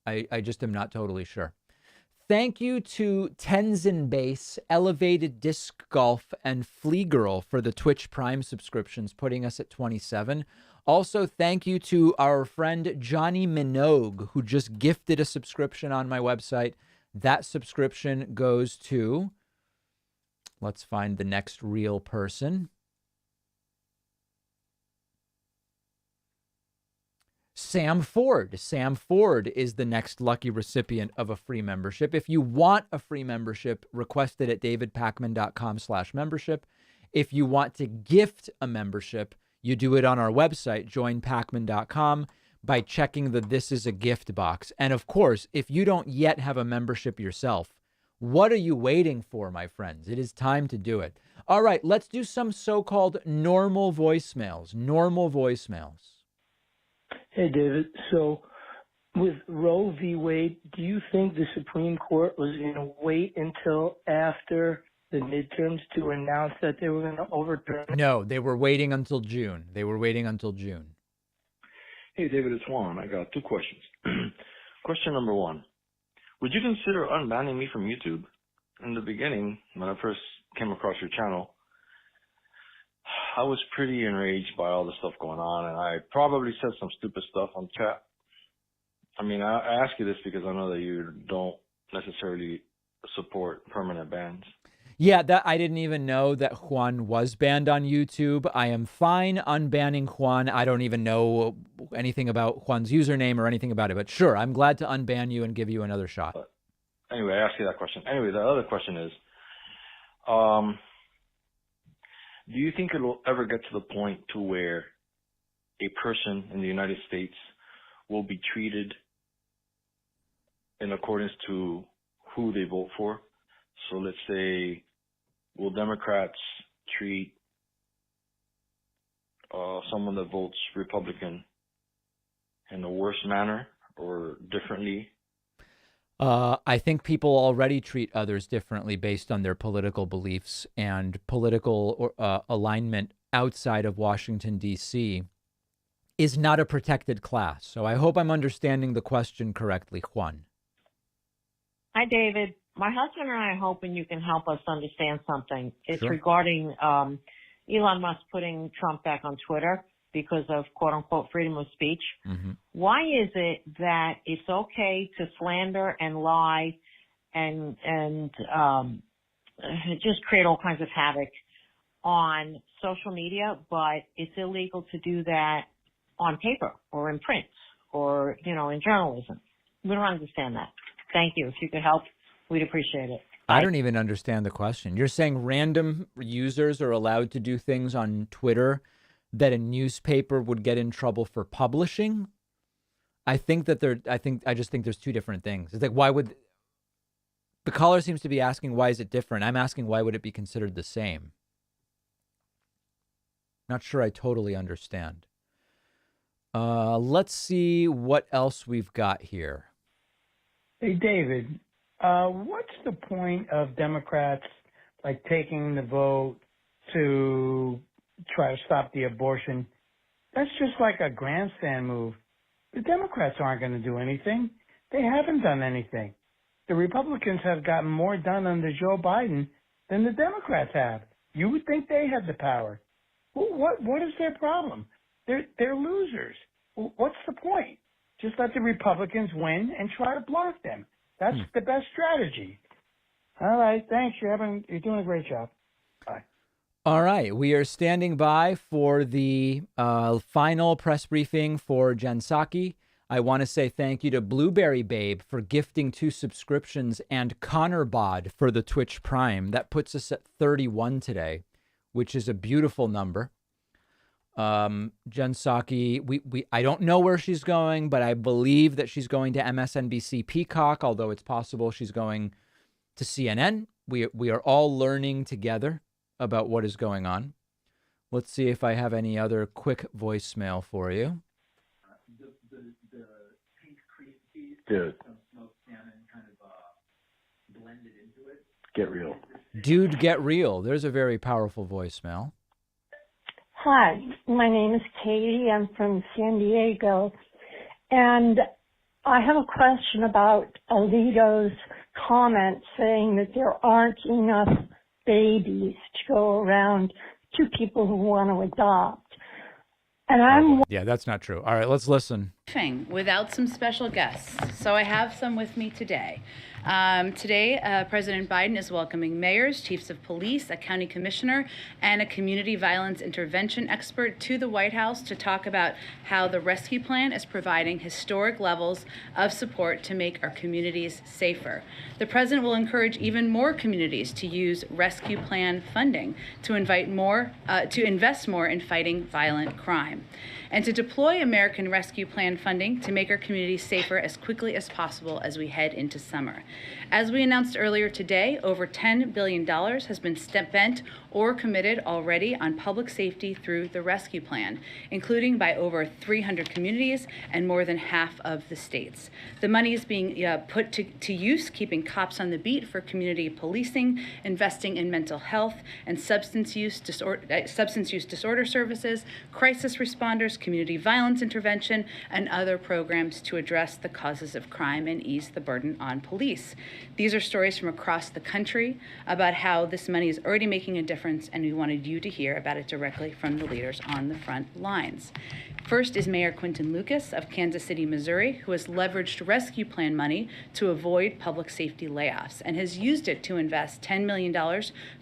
I just am not totally sure. Thank you to Tenzin Base, Elevated Disc Golf, and Flea Girl for the Twitch Prime subscriptions, putting us at 27. Also, thank you to our friend Johnny Minogue, who just gifted a subscription on my website. That subscription goes to, let's find the next real person. Sam Ford. Sam Ford is the next lucky recipient of a free membership. If you want a free membership, request it at davidpakman.com/membership. If you want to gift a membership, you do it on our website, joinpakman.com, by checking the This is a Gift box. And of course, if you don't yet have a membership yourself, what are you waiting for, my friends? It is time to do it. All right, let's do some so-called normal voicemails. Normal voicemails. Hey, David. So with Roe v. Wade, do you think the Supreme Court was going to wait until after the midterms to announce that they were going to overturn it? No, they were waiting until June. Hey, David, it's Juan. I got 2 questions. Question number 1. Would you consider unbanning me from YouTube? In the beginning, when I first came across your channel, I was pretty enraged by all the stuff going on, and I probably said some stupid stuff on chat. I mean, I ask you this because I know that you don't necessarily support permanent bans. Yeah, that I didn't even know that Juan was banned on YouTube. I am fine unbanning Juan. I don't even know anything about Juan's username or anything about it, but sure, I'm glad to unban you and give you another shot. But anyway, I asked you that question. Anyway, the other question is, do you think it will ever get to the point to where a person in the United States will be treated in accordance to who they vote for? So let's say, will Democrats treat someone that votes Republican in a worse manner or differently? I think people already treat others differently based on their political beliefs and political alignment outside of Washington, D.C. is not a protected class. So I hope I'm understanding the question correctly, Juan. Hi, David. My husband and I are hoping you can help us understand something. It's Sure. regarding Elon Musk putting Trump back on Twitter because of quote-unquote freedom of speech. Mm-hmm. Why is it that it's okay to slander and lie and just create all kinds of havoc on social media, but it's illegal to do that on paper or in print or, in journalism? We don't understand that. Thank you. If you could help, we'd appreciate it. I don't even understand the question. You're saying random users are allowed to do things on Twitter that a newspaper would get in trouble for publishing? I just think there's two different things. It's like, why would the caller seems to be asking, why is it different? I'm asking, why would it be considered the same? Not sure I totally understand. Let's see what else we've got here. Hey, David, what's the point of Democrats taking the vote to try to stop the abortion? That's just like a grandstand move. The Democrats aren't going to do anything. They haven't done anything. The Republicans have gotten more done under Joe Biden than the Democrats have. You would think they had the power. What is their problem? They're losers. What's the point? Just let the Republicans win and try to block them. That's the best strategy. All right, thanks. You're doing a great job. Bye. All right, we are standing by for the final press briefing for Jen Psaki. I want to say thank you to Blueberry Babe for gifting 2 subscriptions and Connor Bod for the Twitch Prime. That puts us at 31 today, which is a beautiful number. Jen Psaki, I don't know where she's going, but I believe that she's going to MSNBC Peacock, although it's possible she's going to CNN. We are all learning together about what is going on. Let's see if I have any other quick voicemail for you. Dude. Get real. Dude, get real. There's a very powerful voicemail. Hi, my name is Katie. I'm from San Diego. And I have a question about Alito's comment saying that there aren't enough babies to go around to people who want to adopt. And I'm Yeah, that's not true. All right, let's listen. Without some special guests. So I have some with me today. Today, President Biden is welcoming mayors, chiefs of police, a county commissioner, and a community violence intervention expert to the White House to talk about how the rescue plan is providing historic levels of support to make our communities safer. The president will encourage even more communities to use rescue plan funding to invest more in fighting violent crime, and to deploy American Rescue Plan funding to make our communities safer as quickly as possible as we head into summer. As we announced earlier today, over $10 billion has been spent or committed already on public safety through the Rescue Plan, including by over 300 communities and more than half of the states. The money is being put to use, keeping cops on the beat for community policing, investing in mental health and substance use disorder services, crisis responders, community violence intervention, and other programs to address the causes of crime and ease the burden on police. These are stories from across the country about how this money is already making a difference, and we wanted you to hear about it directly from the leaders on the front lines. First is Mayor Quinton of Kansas City, Missouri, who has leveraged rescue plan money to avoid public safety layoffs and has used it to invest $10 million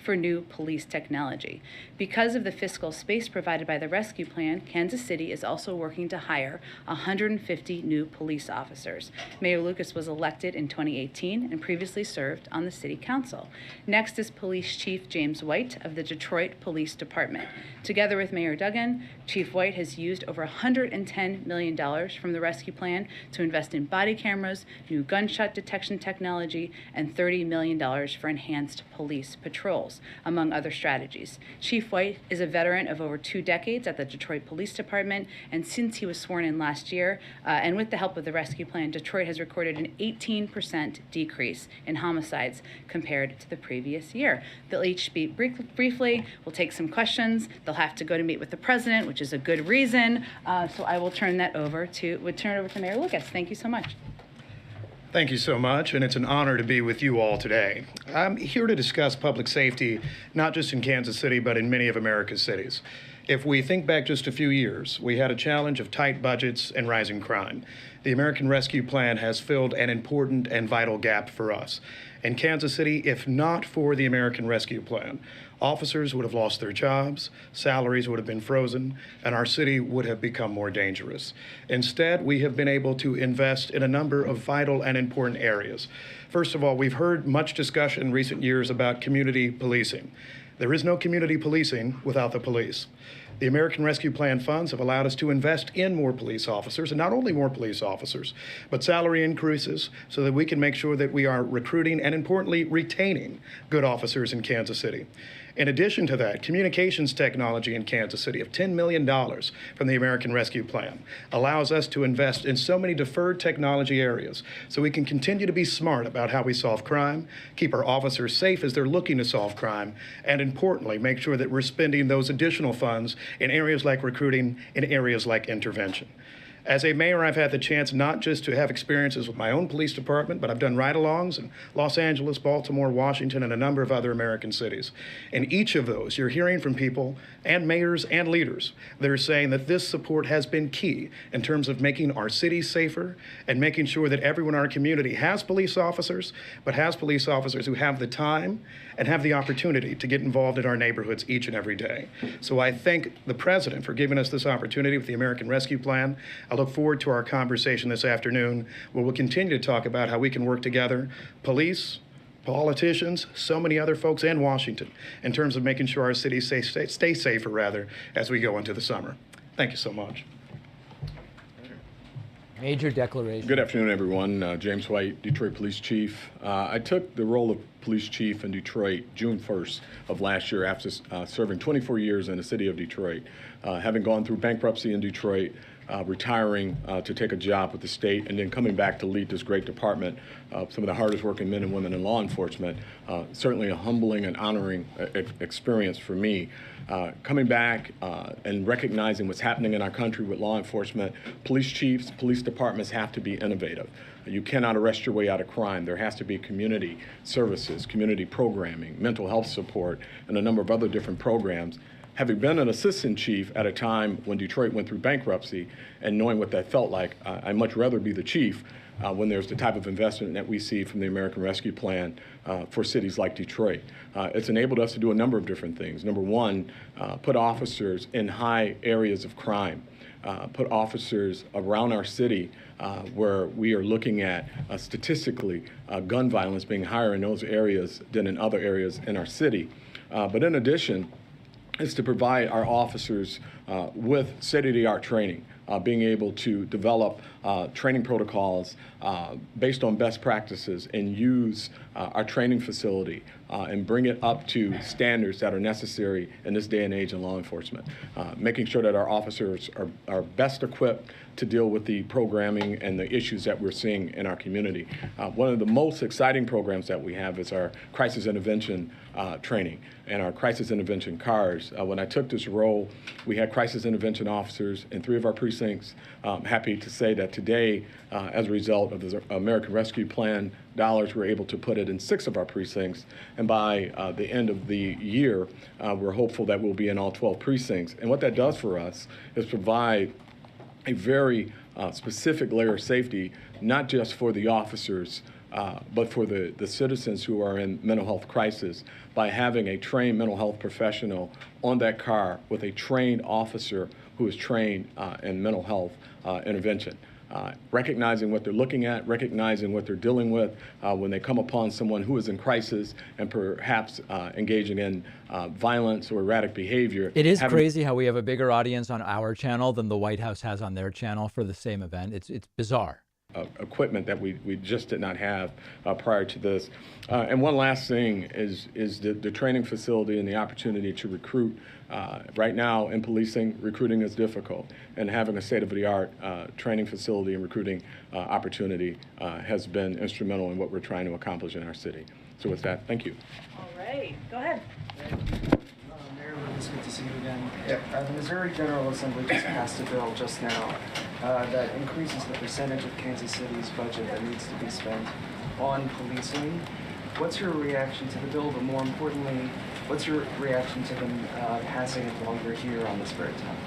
for new police technology. Because of the fiscal space provided by the rescue plan, Kansas City is also working to hire 150 new police officers. Mayor Lucas was elected in 2018 and previously served on the city council. Next is Police Chief James White of the Detroit Police Department. Together with Mayor Duggan, Chief White has used over $110 million from the rescue plan to invest in body cameras, new gunshot detection technology, and $30 million for enhanced police patrols, among other strategies. Chief White is a veteran of over 2 decades at the Detroit Police Department, and since he was sworn in last year, and with the help of the rescue plan, Detroit has recorded an 18% decrease in homicides compared to the previous year. They'll each speak briefly. We'll take some questions. They'll have to go to meet with the president, which is a good reason. So I will turn it over to Mayor Lucas. Thank you so much. Thank you so much, and it's an honor to be with you all today. I'm here to discuss public safety, not just in Kansas City, but in many of America's cities. If we think back just a few years, we had a challenge of tight budgets and rising crime. The American Rescue Plan has filled an important and vital gap for us. In Kansas City, if not for the American Rescue Plan, officers would have lost their jobs, salaries would have been frozen, and our city would have become more dangerous. Instead, we have been able to invest in a number of vital and important areas. First of all, we've heard much discussion in recent years about community policing. There is no community policing without the police. The American Rescue Plan funds have allowed us to invest in more police officers, and not only more police officers, but salary increases so that we can make sure that we are recruiting and, importantly, retaining good officers in Kansas City. In addition to that, communications technology in Kansas City of $10 million from the American Rescue Plan allows us to invest in so many deferred technology areas so we can continue to be smart about how we solve crime, keep our officers safe as they're looking to solve crime, and importantly, make sure that we're spending those additional funds in areas like recruiting, in areas like intervention. As a mayor, I've had the chance not just to have experiences with my own police department, but I've done ride-alongs in Los Angeles, Baltimore, Washington, and a number of other American cities. In each of those, you're hearing from people and mayors and leaders that are saying that this support has been key in terms of making our cities safer and making sure that everyone in our community has police officers, but has police officers who have the time and have the opportunity to get involved in our neighborhoods each and every day. So I thank the president for giving us this opportunity with the American Rescue Plan. I look forward to our conversation this afternoon, where we'll continue to talk about how we can work together, police, politicians, so many other folks, and Washington, in terms of making sure our cities stay safer, as we go into the summer. Thank you so much. Major declaration. Good afternoon, everyone. James White, Detroit Police Chief. I took the role of police chief in Detroit June 1st of last year after serving 24 years in the city of Detroit, having gone through bankruptcy in Detroit, retiring to take a job with the state, and then coming back to lead this great department, some of the hardest working men and women in law enforcement. Certainly a humbling and honoring experience for me. Coming back and recognizing what's happening in our country with law enforcement, police chiefs, police departments have to be innovative. You cannot arrest your way out of crime. There has to be community services, community programming, mental health support, and a number of other different programs Having been an assistant chief at a time when Detroit went through bankruptcy and knowing what that felt like, I'd much rather be the chief when there's the type of investment that we see from the American Rescue Plan for cities like Detroit. It's enabled us to do a number of different things. Number one, put officers in high areas of crime. Put officers around our city where we are looking at statistically gun violence being higher in those areas than in other areas in our city. But in addition, is to provide our officers with state-of-the-art training, being able to develop training protocols based on best practices and use our training facility and bring it up to standards that are necessary in this day and age in law enforcement, making sure that our officers are best equipped to deal with the programming and the issues that we're seeing in our community. One of the most exciting programs that we have is our crisis intervention training and our crisis intervention cars. When I took this role, we had crisis intervention officers in 3 of our precincts. I'm happy to say that today, as a result of the American Rescue Plan dollars, we're able to put it in 6 of our precincts. And by the end of the year, we're hopeful that we'll be in all 12 precincts. And what that does for us is provide a very specific layer of safety, not just for the officers, but for the citizens who are in mental health crisis, by having a trained mental health professional on that car with a trained officer who is trained in mental health intervention. Recognizing what they're looking at, recognizing what they're dealing with when they come upon someone who is in crisis and perhaps engaging in violence or erratic behavior. It is crazy how we have a bigger audience on our channel than the White House has on their channel for the same event. It's bizarre. Equipment that we just did not have prior to this. And one last thing is the training facility and the opportunity to recruit. Right now in policing, recruiting is difficult, and having a state-of-the-art training facility and recruiting opportunity has been instrumental in what we're trying to accomplish in our city. So with that, thank you. All right, go ahead. Mayor, it's good to see you again. The Missouri General Assembly just passed a bill just now that increases the percentage of Kansas City's budget that needs to be spent on policing. What's your reaction to the bill, but more importantly, what's your reaction to them passing it while you're here on this very topic?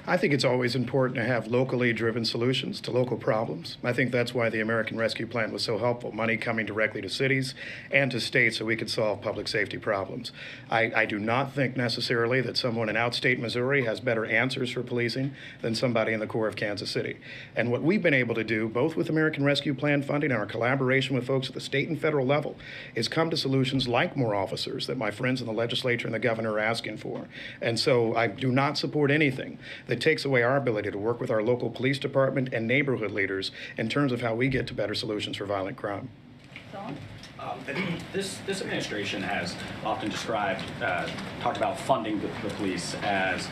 I think it's always important to have locally driven solutions to local problems. I think that's why the American Rescue Plan was so helpful, money coming directly to cities and to states so we could solve public safety problems. I do not think necessarily that someone in outstate Missouri has better answers for policing than somebody in the core of Kansas City. And what we've been able to do, both with American Rescue Plan funding and our collaboration with folks at the state and federal level, is come to solutions like more officers that my friends in the legislature and the governor are asking for. And so I do not support anything that takes away our ability to work with our local police department and neighborhood leaders in terms of how we get to better solutions for violent crime. This administration has often talked about funding the police as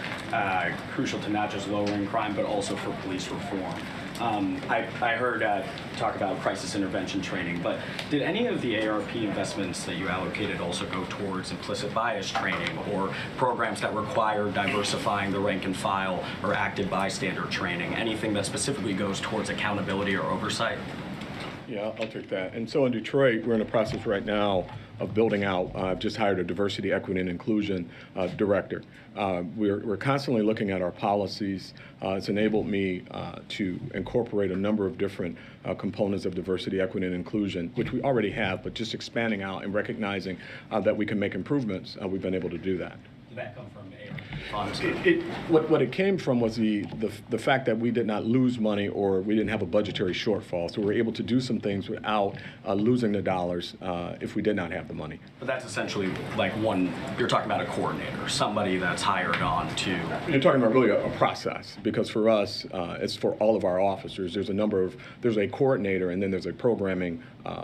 crucial to not just lowering crime, but also for police reform. I heard talk about crisis intervention training, but did any of the ARP investments that you allocated also go towards implicit bias training or programs that require diversifying the rank and file or active bystander training? Anything that specifically goes towards accountability or oversight? Yeah, I'll take that. And so in Detroit, we're in the process right now of building out. I've just hired a diversity, equity, and inclusion director. We're constantly looking at our policies. It's enabled me to incorporate a number of different components of diversity, equity, and inclusion, which we already have, but just expanding out and recognizing that we can make improvements. We've been able to do that. Did that come from What it came from was the fact that we did not lose money or we didn't have a budgetary shortfall. So we're able to do some things without losing the dollars if we did not have the money. But that's essentially like you're talking about a coordinator, somebody that's hired on to... You're talking about really a process, because for us, it's for all of our officers. There's a coordinator and then there's a programming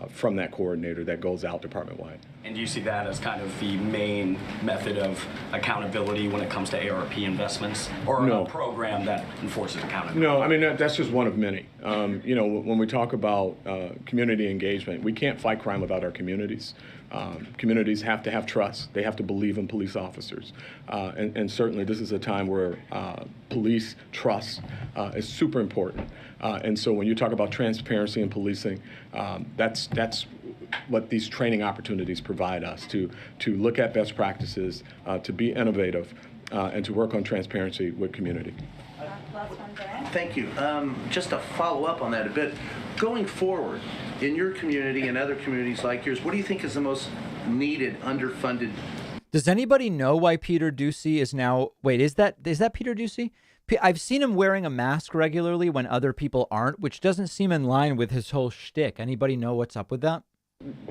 from that coordinator that goes out department-wide. And do you see that as kind of the main method of accountability when it comes to ARP investments, or No. a program that enforces accountability? No, I mean, that's just one of many. When we talk about community engagement, we can't fight crime without our communities. Communities have to have trust. They have to believe in police officers. And certainly this is a time where police trust is super important. And so when you talk about transparency in policing, that's what these training opportunities provide us to look at best practices, to be innovative, and to work on transparency with community. Thank you. Just to follow up on that a bit, going forward in your community and other communities like yours, what do you think is the most needed, underfunded? Does anybody know why Peter Doocy is now? Wait, is that Peter Doocy? I've seen him wearing a mask regularly when other people aren't, which doesn't seem in line with his whole shtick. Anybody know what's up with that?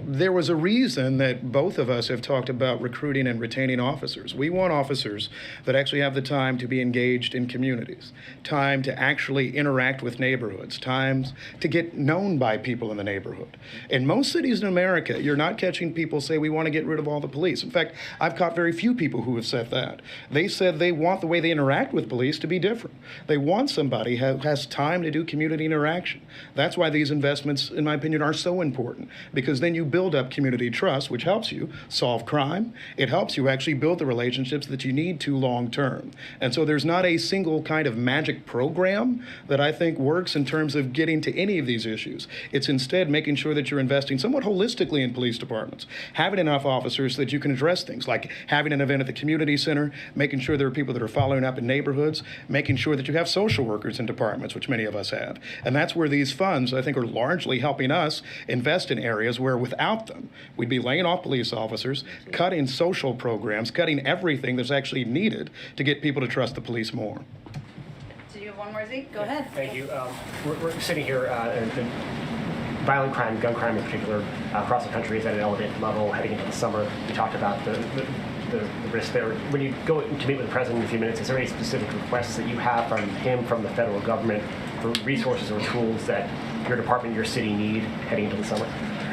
There was a reason that both of us have talked about recruiting and retaining officers. We want officers that actually have the time to be engaged in communities, time to actually interact with neighborhoods, times to get known by people in the neighborhood. In most cities in America, you're not catching people say, we want to get rid of all the police. In fact, I've caught very few people who have said that. They said they want the way they interact with police to be different. They want somebody who has time to do community interaction. That's why these investments, in my opinion, are so important, because then you build up community trust, which helps you solve crime. It helps you actually build the relationships that you need to long term. And so there's not a single kind of magic program that I think works in terms of getting to any of these issues. It's instead making sure that you're investing somewhat holistically in police departments, having enough officers so that you can address things like having an event at the community center, making sure there are people that are following up in neighborhoods, making sure that you have social workers in departments, which many of us have. And that's where these funds, I think, are largely helping us invest in areas where without them, we'd be laying off police officers, cutting social programs, cutting everything that's actually needed to get people to trust the police more. Do you have one more, Zeke? Go ahead. Thank you. We're sitting here, and violent crime, gun crime in particular, across the country is at an elevated level heading into the summer. We talked about the risk there. When you go to meet with the president in a few minutes, is there any specific requests that you have from him, from the federal government, for resources or tools that your department, your city need heading into the summer?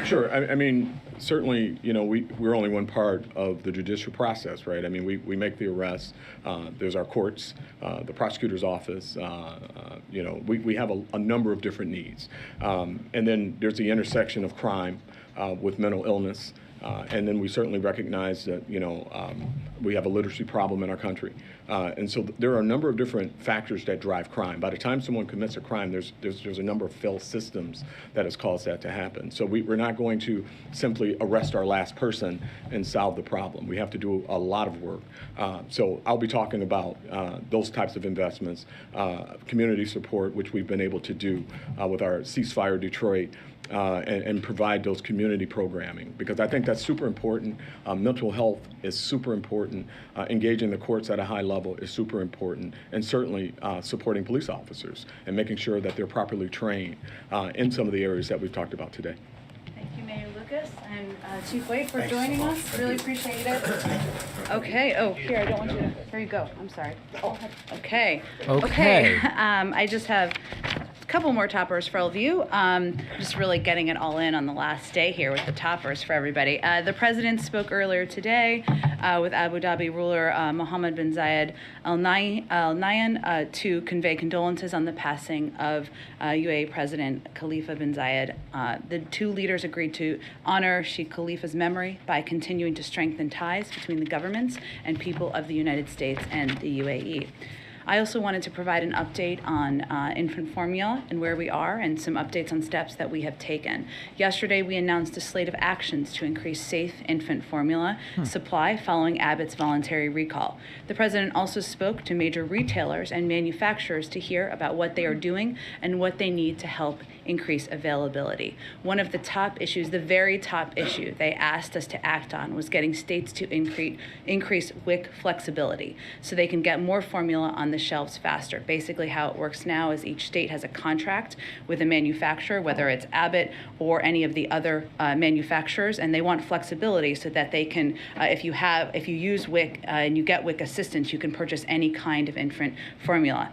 Sure. I mean, certainly, you know, we're only one part of the judicial process, right? I mean, we make the arrests. There's our courts, the prosecutor's office. You know, we have a number of different needs. And then there's the intersection of crime with mental illness. And then we certainly recognize that, you know, we have a literacy problem in our country. And so there are a number of different factors that drive crime. By the time someone commits a crime, there's a number of failed systems that has caused that to happen. So we're not going to simply arrest our last person and solve the problem. We have to do a lot of work. So I'll be talking about those types of investments, community support, which we've been able to do with our Ceasefire Detroit, and provide those community programming, because I think that's super important. Mental health is super important. Engaging the courts at a high level is super important, and certainly supporting police officers and making sure that they're properly trained in some of the areas that we've talked about today. Thank you, Mayor Lucas and Chief Wade, for joining us. Really appreciate it. Okay. Oh, here, I don't want you to. Here you go. I'm sorry. Oh, okay. Okay. I just have a couple more toppers for all of you. Just really getting it all in on the last day here with the toppers for everybody. The president spoke earlier today with Abu Dhabi ruler Mohammed bin Zayed Al Nahyan to convey condolences on the passing of UAE President Khalifa bin Zayed. The two leaders agreed to honor Sheikh Khalifa's memory by continuing to strengthen ties between the governments and people of the United States and the UAE. I also wanted to provide an update on infant formula and where we are, and some updates on steps that we have taken. Yesterday, we announced a slate of actions to increase safe infant formula supply following Abbott's voluntary recall. The president also spoke to major retailers and manufacturers to hear about what they are doing and what they need to help increase availability. One of the top issues, the very top issue they asked us to act on, was getting states to increase WIC flexibility so they can get more formula on the shelves faster. Basically, how it works now is each state has a contract with a manufacturer, whether it's Abbott or any of the other manufacturers, and they want flexibility so that they can, if you use WIC and you get WIC assistance, you can purchase any kind of infant formula.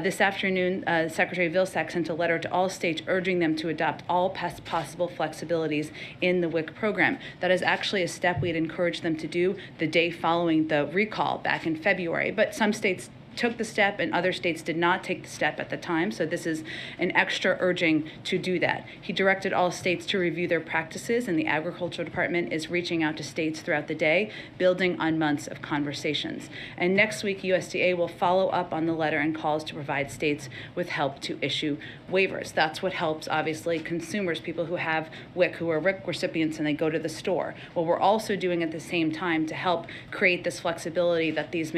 This afternoon, Secretary Vilsack sent a letter to all states urging them to adopt all possible flexibilities in the WIC program. That is actually a step we had encouraged them to do the day following the recall back in February, but some states took the step and other states did not take the step at the time. So this is an extra urging to do that. He directed all states to review their practices, and the Agriculture Department is reaching out to states throughout the day, building on months of conversations. And next week, USDA will follow up on the letter and calls to provide states with help to issue waivers. That's what helps, obviously, consumers, people who have WIC, who are WIC recipients, and they go to the store. What we're also doing at the same time to help create this flexibility that these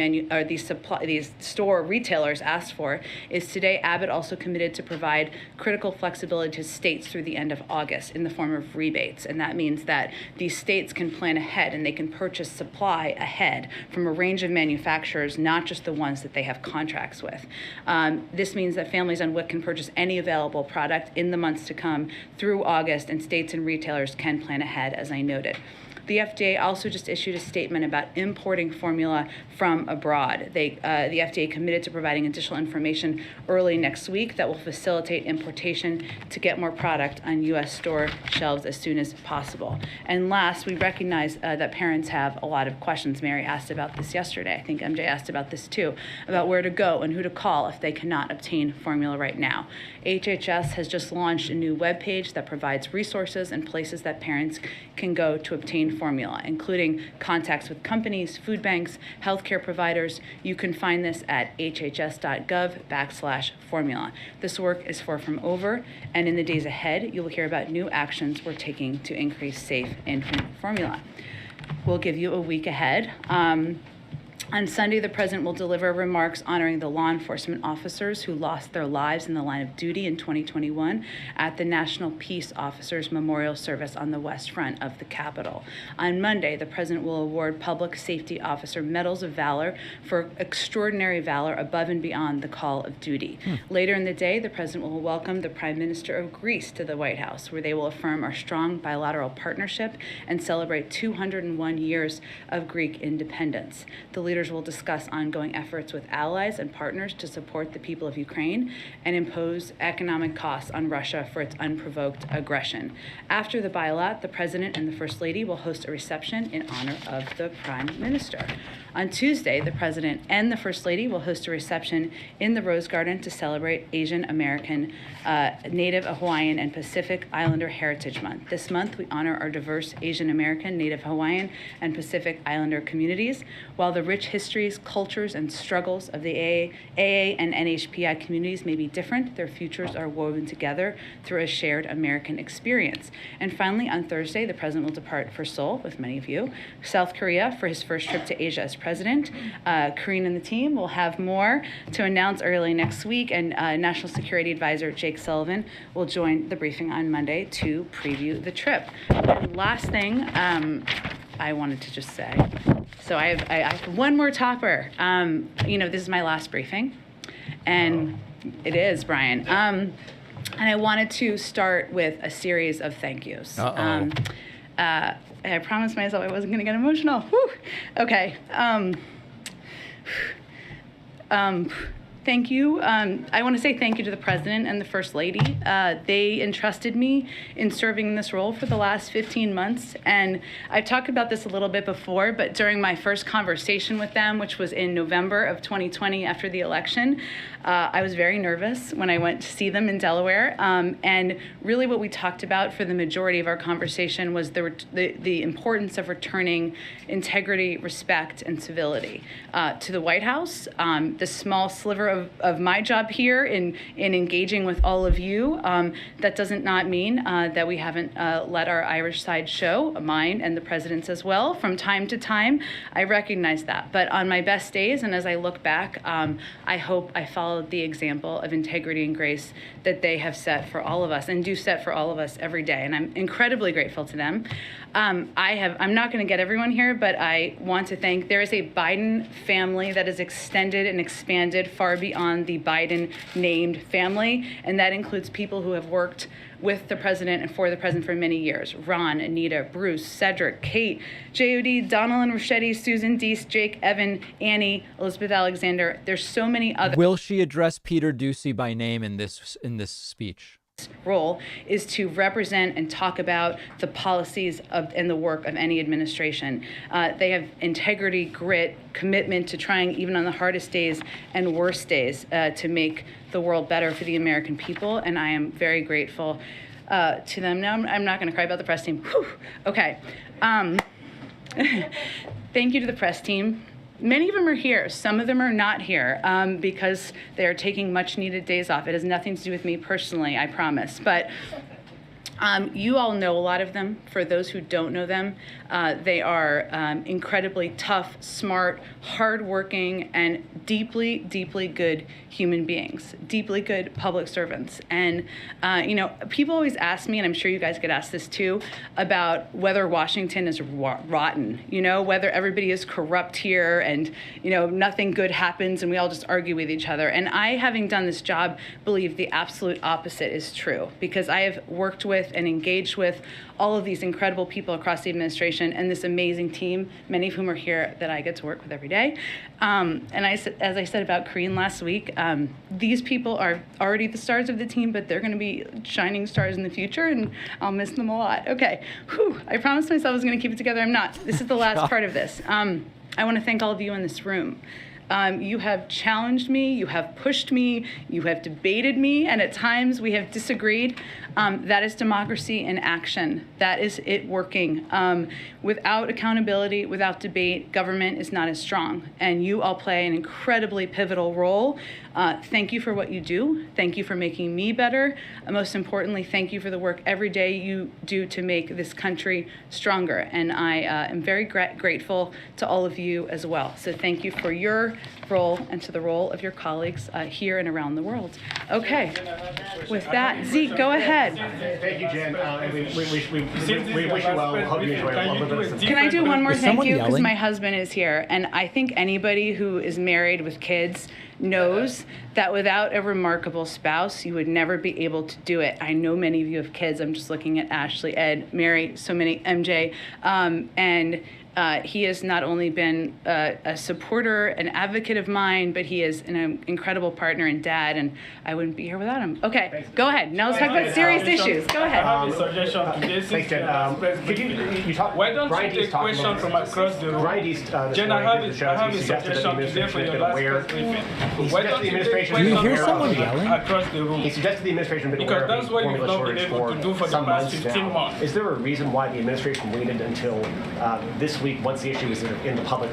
store retailers asked for is today Abbott also committed to provide critical flexibility to states through the end of August in the form of rebates. And that means that these states can plan ahead and they can purchase supply ahead from a range of manufacturers, not just the ones that they have contracts with. This means that families on WIC can purchase any available product in the months to come through August, and states and retailers can plan ahead, as I noted. The FDA also just issued a statement about importing formula from abroad. The FDA committed to providing additional information early next week that will facilitate importation to get more product on U.S. store shelves as soon as possible. And last, we recognize that parents have a lot of questions. Mary asked about this yesterday. I think MJ asked about this too, about where to go and who to call if they cannot obtain formula right now. HHS has just launched a new webpage that provides resources and places that parents can go to obtain formula, including contacts with companies, food banks, healthcare providers. You can find this at hhs.gov/formula. This work is far from over, and in the days ahead, you will hear about new actions we're taking to increase safe infant formula. We'll give you a week ahead. On Sunday, the president will deliver remarks honoring the law enforcement officers who lost their lives in the line of duty in 2021 at the National Peace Officers Memorial Service on the West Front of the Capitol. On Monday, the president will award Public Safety Officer Medals of Valor for extraordinary valor above and beyond the call of duty. Later in the day, the president will welcome the Prime Minister of Greece to the White House, where they will affirm our strong bilateral partnership and celebrate 201 years of Greek independence. The leaders will discuss ongoing efforts with allies and partners to support the people of Ukraine and impose economic costs on Russia for its unprovoked aggression. After the bilat, the president and the first lady will host a reception in honor of the prime minister. On Tuesday, the president and the first lady will host a reception in the Rose Garden to celebrate Asian American, Native Hawaiian, and Pacific Islander Heritage Month. This month, we honor our diverse Asian American, Native Hawaiian, and Pacific Islander communities. While the rich histories, cultures, and struggles of the AA and NHPI communities may be different, their futures are woven together through a shared American experience. And finally, on Thursday, the president will depart for Seoul with many of you, South Korea, for his first trip to Asia as president. Karine and the team will have more to announce early next week, and National Security Advisor Jake Sullivan will join the briefing on Monday to preview the trip. And last thing I wanted to just say, so I have one more topper. This is my last briefing, and it is, Brian. And I wanted to start with a series of thank yous. I promised myself I wasn't going to get emotional. Whew. Okay. Thank you. I want to say thank you to the president and the first lady. They entrusted me in serving in this role for the last 15 months. And I talked about this a little bit before, but during my first conversation with them, which was in November of 2020 after the election, I was very nervous when I went to see them in Delaware. And really what we talked about for the majority of our conversation was the importance of returning integrity, respect, and civility to the White House. The small sliver of my job here in engaging with all of you, that doesn't not mean that we haven't let our Irish side show, mine and the president's as well, from time to time. I recognize that. But on my best days, and as I look back, I hope I followed the example of integrity and grace that they have set for all of us and do set for all of us every day. And I'm incredibly grateful to them. I'm not going to get everyone here, but I want to thank, there is a Biden family that is extended and expanded far beyond the Biden named family, and that includes people who have worked with the president and for the president for many years. Ron, Anita, Bruce, Cedric, Kate, J.O.D., Donald and Rochetti, Susan, Deese, Jake, Evan, Annie, Elizabeth Alexander. There's so many others. Will she address Peter Doocy by name in this speech? role is to represent and talk about the policies and the work of any administration. They have integrity, grit, commitment to trying even on the hardest days and worst days to make the world better for the American people, and I am very grateful to them. Now, I'm not going to cry about the press team. Whew. Okay. Thank you to the press team. Many of them are here. Some of them are not here because they are taking much needed days off. It has nothing to do with me personally, I promise. But you all know a lot of them. For those who don't know them, they are incredibly tough, smart, hardworking, and deeply, deeply good human beings, deeply good public servants. And, people always ask me, and I'm sure you guys get asked this too, about whether Washington is rotten, whether everybody is corrupt here and, nothing good happens and we all just argue with each other. And I, having done this job, believe the absolute opposite is true, because I have worked with and engaged with all of these incredible people across the administration and this amazing team, many of whom are here that I get to work with every day. And as I said about Korean last week, these people are already the stars of the team, but they're going to be shining stars in the future, and I'll miss them a lot. Okay, whew, I promised myself I was going to keep it together. I'm not. This is the last part of this. I want to thank all of you in this room. You have challenged me, you have pushed me, you have debated me, and at times we have disagreed. That is democracy in action. That is it working. Without accountability, without debate, government is not as strong. And you all play an incredibly pivotal role. Thank you for what you do. Thank you for making me better. Most importantly, thank you for the work every day you do to make this country stronger. And I am very grateful to all of you as well. So thank you for your role and to the role of your colleagues here and around the world. Okay, with that, Zeke, go ahead. Thank you, Jen. We wish you well. Hope you enjoy a little bit. Can I do one more thank you? Because my husband is here, and I think anybody who is married with kids knows that without a remarkable spouse, you would never be able to do it. I know many of you have kids. I'm just looking at Ashley, Ed, Mary, so many, MJ, and he has not only been a supporter, an advocate of mine, but he is an incredible partner and dad, and I wouldn't be here without him. Okay, go ahead. Now let's talk about serious issues. Go ahead. I have a suggestion today. Thanks, Jen. Why don't you take questions from across the room? Jen, I have a suggestion today for your last press briefing. Why don't you take questions across the room? He suggested the administration been aware of the formula shortage for some months now. Is there a reason why the administration waited until this week, once the issue was in the public,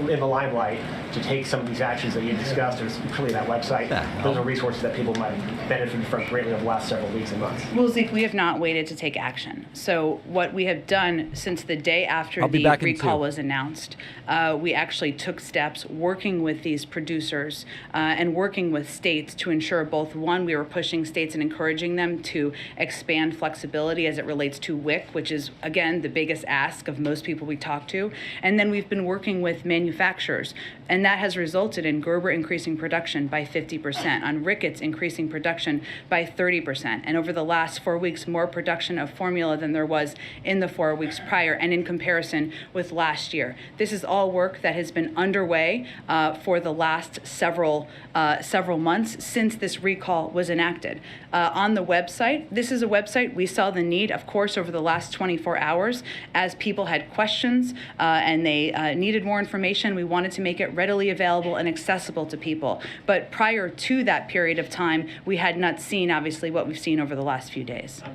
in the limelight, to take some of these actions that you discussed? There's clearly that website. Those are resources that people might benefit from greatly over the last several weeks and months. Well, Zeke, we have not waited to take action. So what we have done since the day after the recall was announced, we actually took steps working with these producers and working with states to ensure both, one, we were pushing states and encouraging them to expand flexibility as it relates to WIC, which is, again, the biggest ask of most people we talk to. And then we've been working with manufacturers, and that has resulted in Gerber increasing production by 50%, on Ricketts increasing production by 30%, and over the last 4 weeks, more production of formula than there was in the 4 weeks prior, and in comparison with last year. This is all work that has been underway for the last several months since this recall was enacted. On the website, this is a website we saw the need, of course, over the last 24 hours as people had questions and they needed more information. We wanted to make it readily available and accessible to people. But prior to that period of time, we had not seen, obviously, what we've seen over the last few days. On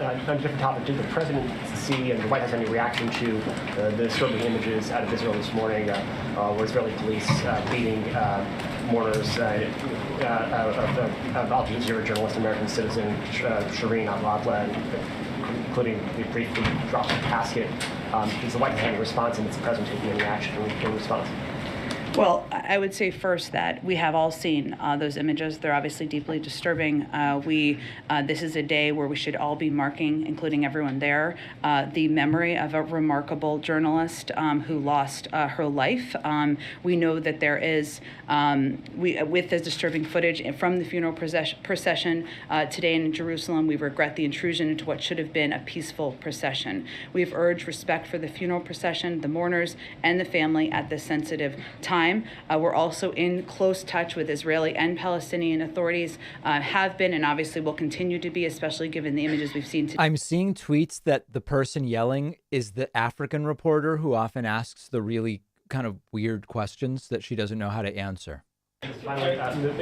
a different topic, did the president see and the White House any reaction to the disturbing images out of Israel this morning, where Israeli police beating mourners of Al Jazeera journalist, American citizen Shireen Abu-Akleh, including the briefly dropped casket? Does the White House have any response, and is the president taking any action in response? Well, I would say first that we have all seen those images. They're obviously deeply disturbing. This is a day where we should all be marking, including everyone there, the memory of a remarkable journalist who lost her life. We know that there is, with the disturbing footage from the funeral procession today in Jerusalem, we regret the intrusion into what should have been a peaceful procession. We've urged respect for the funeral procession, the mourners, and the family at this sensitive time. We're also in close touch with Israeli and Palestinian authorities, have been and obviously will continue to be, especially given the images we've seen today. I'm seeing tweets that the person yelling is the African reporter who often asks the really kind of weird questions that she doesn't know how to answer. Finally,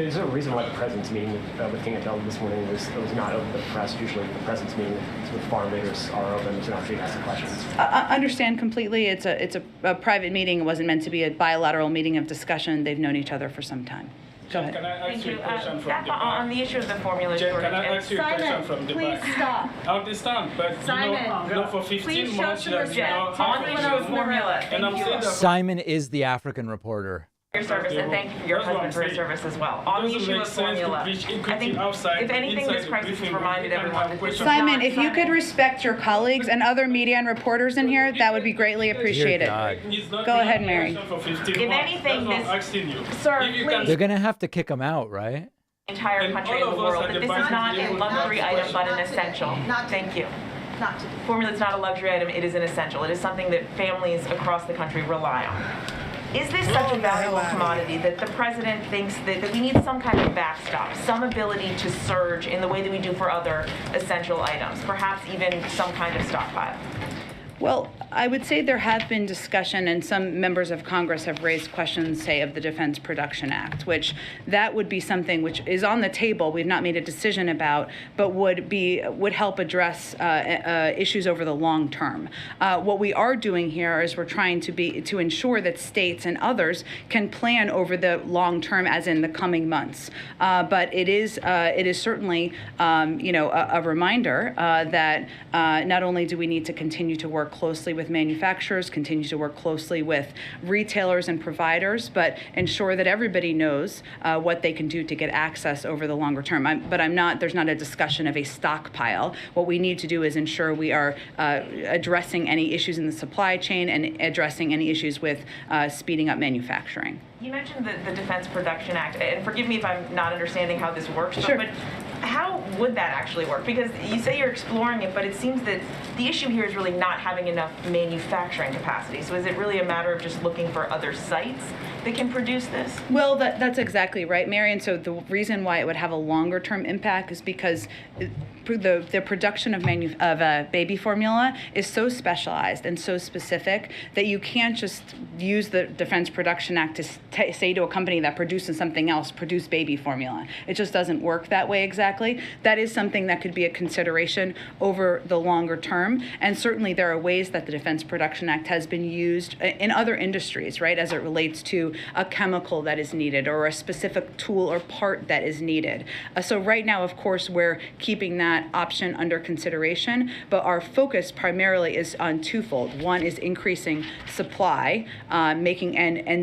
is there a reason why the president's meeting with King Abdullah this morning was not open to the press? Usually the president's meeting with foreign leaders are open to not being asked questions. Understand completely. It's a private meeting. It wasn't meant to be a bilateral meeting of discussion. They've known each other for some time. Go ahead. Can I ask Thank you you. a question from the On the issue of the formula Jen, shortage. can I ask you a question from the please back? stop. I understand, but Simon, you know, for 15 please show months some you have respect. been On the issue of formula. And I'm saying that Simon is the African reporter. Your service, and thank you for your husband for his service as well. On the issue of formula, I think if anything, this crisis has reminded everyone that this is Simon, not if you could respect your colleagues and other media and reporters in here, that would be greatly appreciated. Go ahead, Mary. If anything, this, sir, please. They're going to have to kick him out, right? Entire country in the world that this is not a luxury item but an essential. Thank you. Formula is not a luxury item, it is an essential. It is something that families across the country rely on. Is this such a valuable commodity that the president thinks that we need some kind of backstop, some ability to surge in the way that we do for other essential items, perhaps even some kind of stockpile? Well, I would say there have been discussion, and some members of Congress have raised questions, say, of the Defense Production Act, which that would be something which is on the table. We've not made a decision about, but would help address issues over the long term. What we are doing here is we're trying to ensure that states and others can plan over the long term, as in the coming months. But it is certainly a reminder that not only do we need to continue to work closely with manufacturers, continue to work closely with retailers and providers, but ensure that everybody knows what they can do to get access over the longer term. There's not a discussion of a stockpile. What we need to do is ensure we are addressing any issues in the supply chain and addressing any issues with speeding up manufacturing. You mentioned the Defense Production Act, and forgive me if I'm not understanding how this works, Sure. but how would that actually work? Because you say you're exploring it, but it seems that the issue here is really not having enough manufacturing capacity. So is it really a matter of just looking for other sites that can produce this? Well, that's exactly right, Mary. And so the reason why it would have a longer term impact is because the production of baby formula is so specialized and so specific that you can't just use the Defense Production Act to say to a company that produces something else, produce baby formula. It just doesn't work that way exactly. That is something that could be a consideration over the longer term. And certainly there are ways that the Defense Production Act has been used in other industries, right, as it relates to a chemical that is needed or a specific tool or part that is needed. So right now, of course, we're keeping that option under consideration, but our focus primarily is on twofold. One is increasing supply, and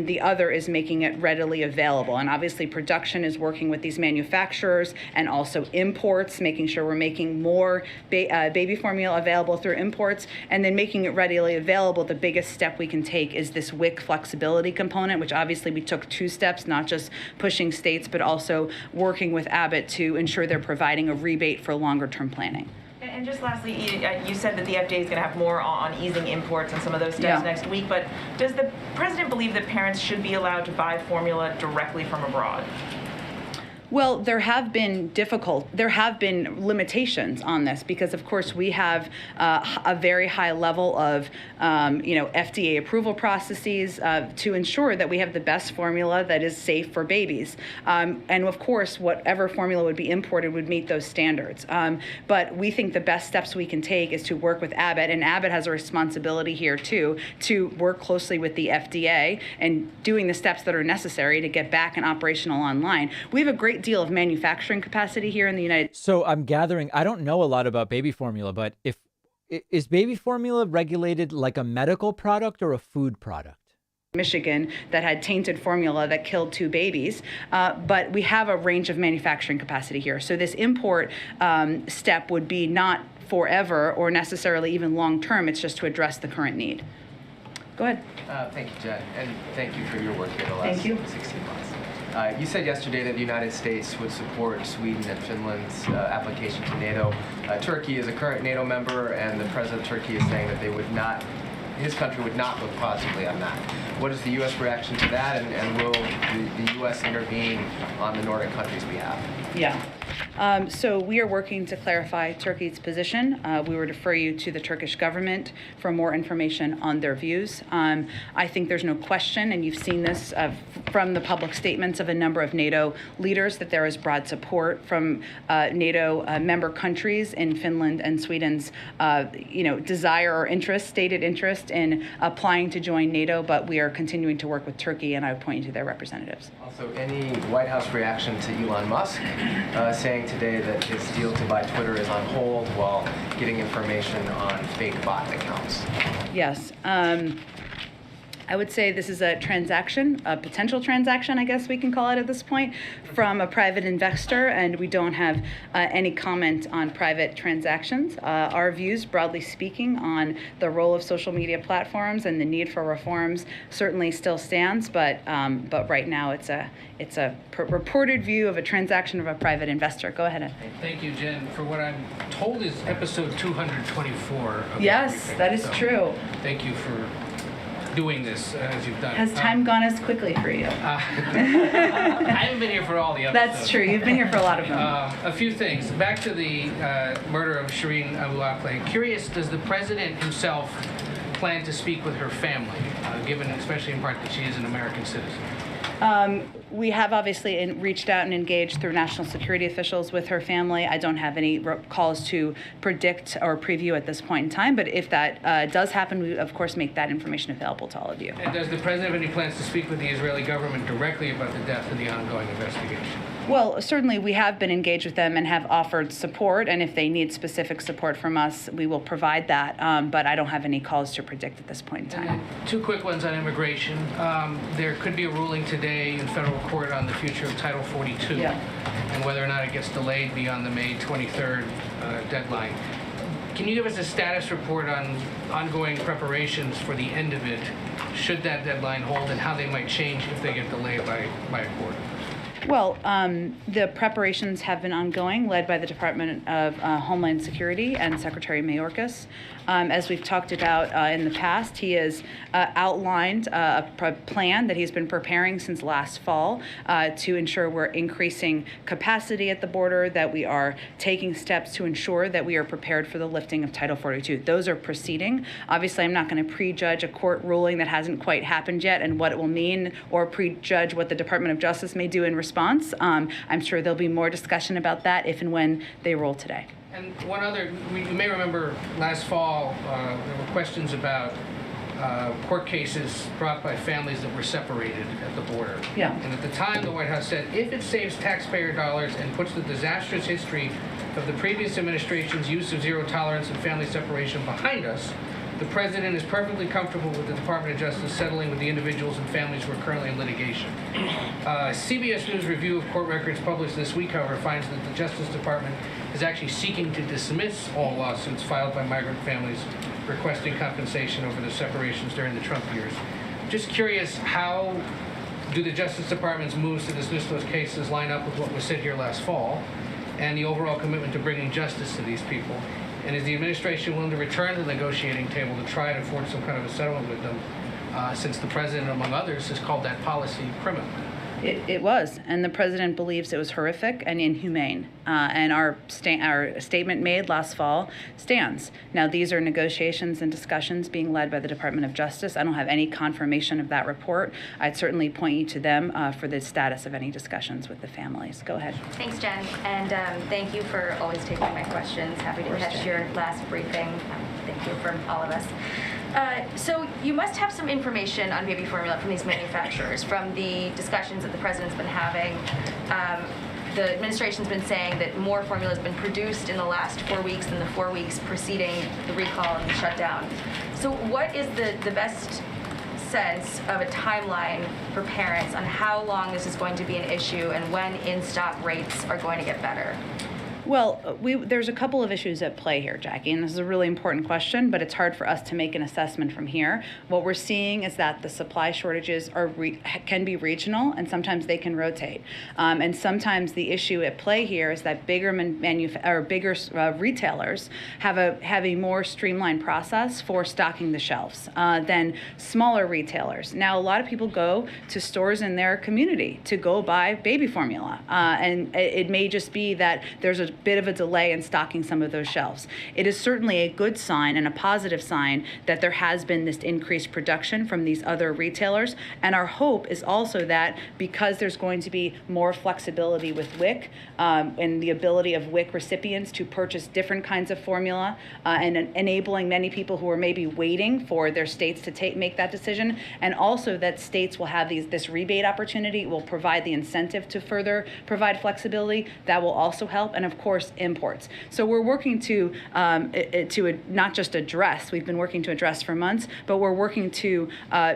the other is making it readily available. And obviously production is working with these manufacturers and also imports, making sure we're making more baby formula available through imports, and then making it readily available. The biggest step we can take is this WIC flexibility component, which obviously we took 2 steps, not just pushing states, but also working with Abbott to ensure they're providing a rebate for longer term planning. And just lastly, you said that the FDA is going to have more on easing imports and some of those steps next week, but does the president believe that parents should be allowed to buy formula directly from abroad? Well, there have been limitations on this because, of course, we have a very high level of, FDA approval processes to ensure that we have the best formula that is safe for babies. And of course, whatever formula would be imported would meet those standards. But we think the best steps we can take is to work with Abbott, and Abbott has a responsibility here too, to work closely with the FDA and doing the steps that are necessary to get back and operational online. We have a great deal of manufacturing capacity here in the United States. So I'm gathering, I don't know a lot about baby formula, but is baby formula regulated like a medical product or a food product? Michigan that had tainted formula that killed 2 babies, but we have a range of manufacturing capacity here. So this import step would be not forever or necessarily even long term, it's just to address the current need. Go ahead. Thank you, Jen, and thank you for your work here the last 16 months. You said yesterday that the United States would support Sweden and Finland's application to NATO. Turkey is a current NATO member, and the president of Turkey is saying that his country would not look positively on that. What is the U.S. reaction to that, and will the U.S. intervene on the Nordic countries' behalf? Yeah. So we are working to clarify Turkey's position. We would refer you to the Turkish government for more information on their views. I think there's no question, and you've seen this from the public statements of a number of NATO leaders, that there is broad support from NATO member countries in Finland and Sweden's, desire or interest, stated interest in applying to join NATO. But we are continuing to work with Turkey, and I would point you to their representatives. Also, any White House reaction to Elon Musk saying today that his deal to buy Twitter is on hold while getting information on fake bot accounts? Yes. I would say this is a transaction, a potential transaction, I guess we can call it at this point, from a private investor, and we don't have any comment on private transactions. Our views, broadly speaking, on the role of social media platforms and the need for reforms certainly still stands, but right now it's a reported view of a transaction of a private investor. Go ahead. Thank you, Jen. For what I'm told is episode 224. Yes, that is true. Thank you for doing this as you've done. Has time gone as quickly for you? I haven't been here for all the episodes. That's true. You've been here for a lot of them. A few things. Back to the murder of Shireen Abu Akleh. Curious, does the president himself plan to speak with her family, given especially in part that she is an American citizen? We have obviously reached out and engaged through national security officials with her family. I don't have any calls to predict or preview at this point in time, but if that does happen, we of course make that information available to all of you. And does the president have any plans to speak with the Israeli government directly about the death and the ongoing investigation? Well, certainly we have been engaged with them and have offered support, and if they need specific support from us, we will provide that, but I don't have any calls to predict at this point in time. Two quick ones on immigration. There could be a ruling today in federal court on the future of Title 42 and whether or not it gets delayed beyond the May 23rd deadline. Can you give us a status report on ongoing preparations for the end of it, should that deadline hold, and how they might change if they get delayed by a court? Well, the preparations have been ongoing, led by the Department of Homeland Security and Secretary Mayorkas. As we've talked about in the past, he has outlined a plan that he's been preparing since last fall to ensure we're increasing capacity at the border, that we are taking steps to ensure that we are prepared for the lifting of Title 42. Those are proceeding. Obviously, I'm not going to prejudge a court ruling that hasn't quite happened yet and what it will mean, or prejudge what the Department of Justice may do in response. I'm sure there'll be more discussion about that if and when they roll today. And one other, you may remember last fall, there were questions about court cases brought by families that were separated at the border. Yeah. And at the time, the White House said, if it saves taxpayer dollars and puts the disastrous history of the previous administration's use of zero tolerance and family separation behind us, the president is perfectly comfortable with the Department of Justice settling with the individuals and families who are currently in litigation. CBS News review of court records published this week, however, finds that the Justice Department is actually seeking to dismiss all lawsuits filed by migrant families requesting compensation over the separations during the Trump years. Just curious, how do the Justice Department's moves to dismiss those cases line up with what was said here last fall and the overall commitment to bringing justice to these people? And is the administration willing to return to the negotiating table to try to forge some kind of a settlement with them, since the president, among others, has called that policy criminal? It was, and the president believes it was horrific and inhumane. And our statement made last fall stands. Now, these are negotiations and discussions being led by the Department of Justice. I don't have any confirmation of that report. I'd certainly point you to them for the status of any discussions with the families. Go ahead. Thanks, Jen, and thank you for always taking my questions. Happy to catch your last briefing. Thank you from all of us. So you must have some information on baby formula from these manufacturers, from the discussions that the president's been having. The administration's been saying that more formula has been produced in the last 4 weeks than the 4 weeks preceding the recall and the shutdown. So what is the best sense of a timeline for parents on how long this is going to be an issue and when in-stock rates are going to get better? Well, there's a couple of issues at play here, Jackie, and this is a really important question, but it's hard for us to make an assessment from here. What we're seeing is that the supply shortages can be regional, and sometimes they can rotate. And sometimes the issue at play here is that bigger retailers have a more streamlined process for stocking the shelves than smaller retailers. Now, a lot of people go to stores in their community to go buy baby formula, and it may just be that there's a bit of a delay in stocking some of those shelves. It is certainly a good sign and a positive sign that there has been this increased production from these other retailers, and our hope is also that because there's going to be more flexibility with WIC and the ability of WIC recipients to purchase different kinds of formula and enabling many people who are maybe waiting for their states to make that decision, and also that states will have this rebate opportunity, will provide the incentive to further provide flexibility. That will also help, and of course imports. So we're working to not just address, we've been working to address for months, but we're working to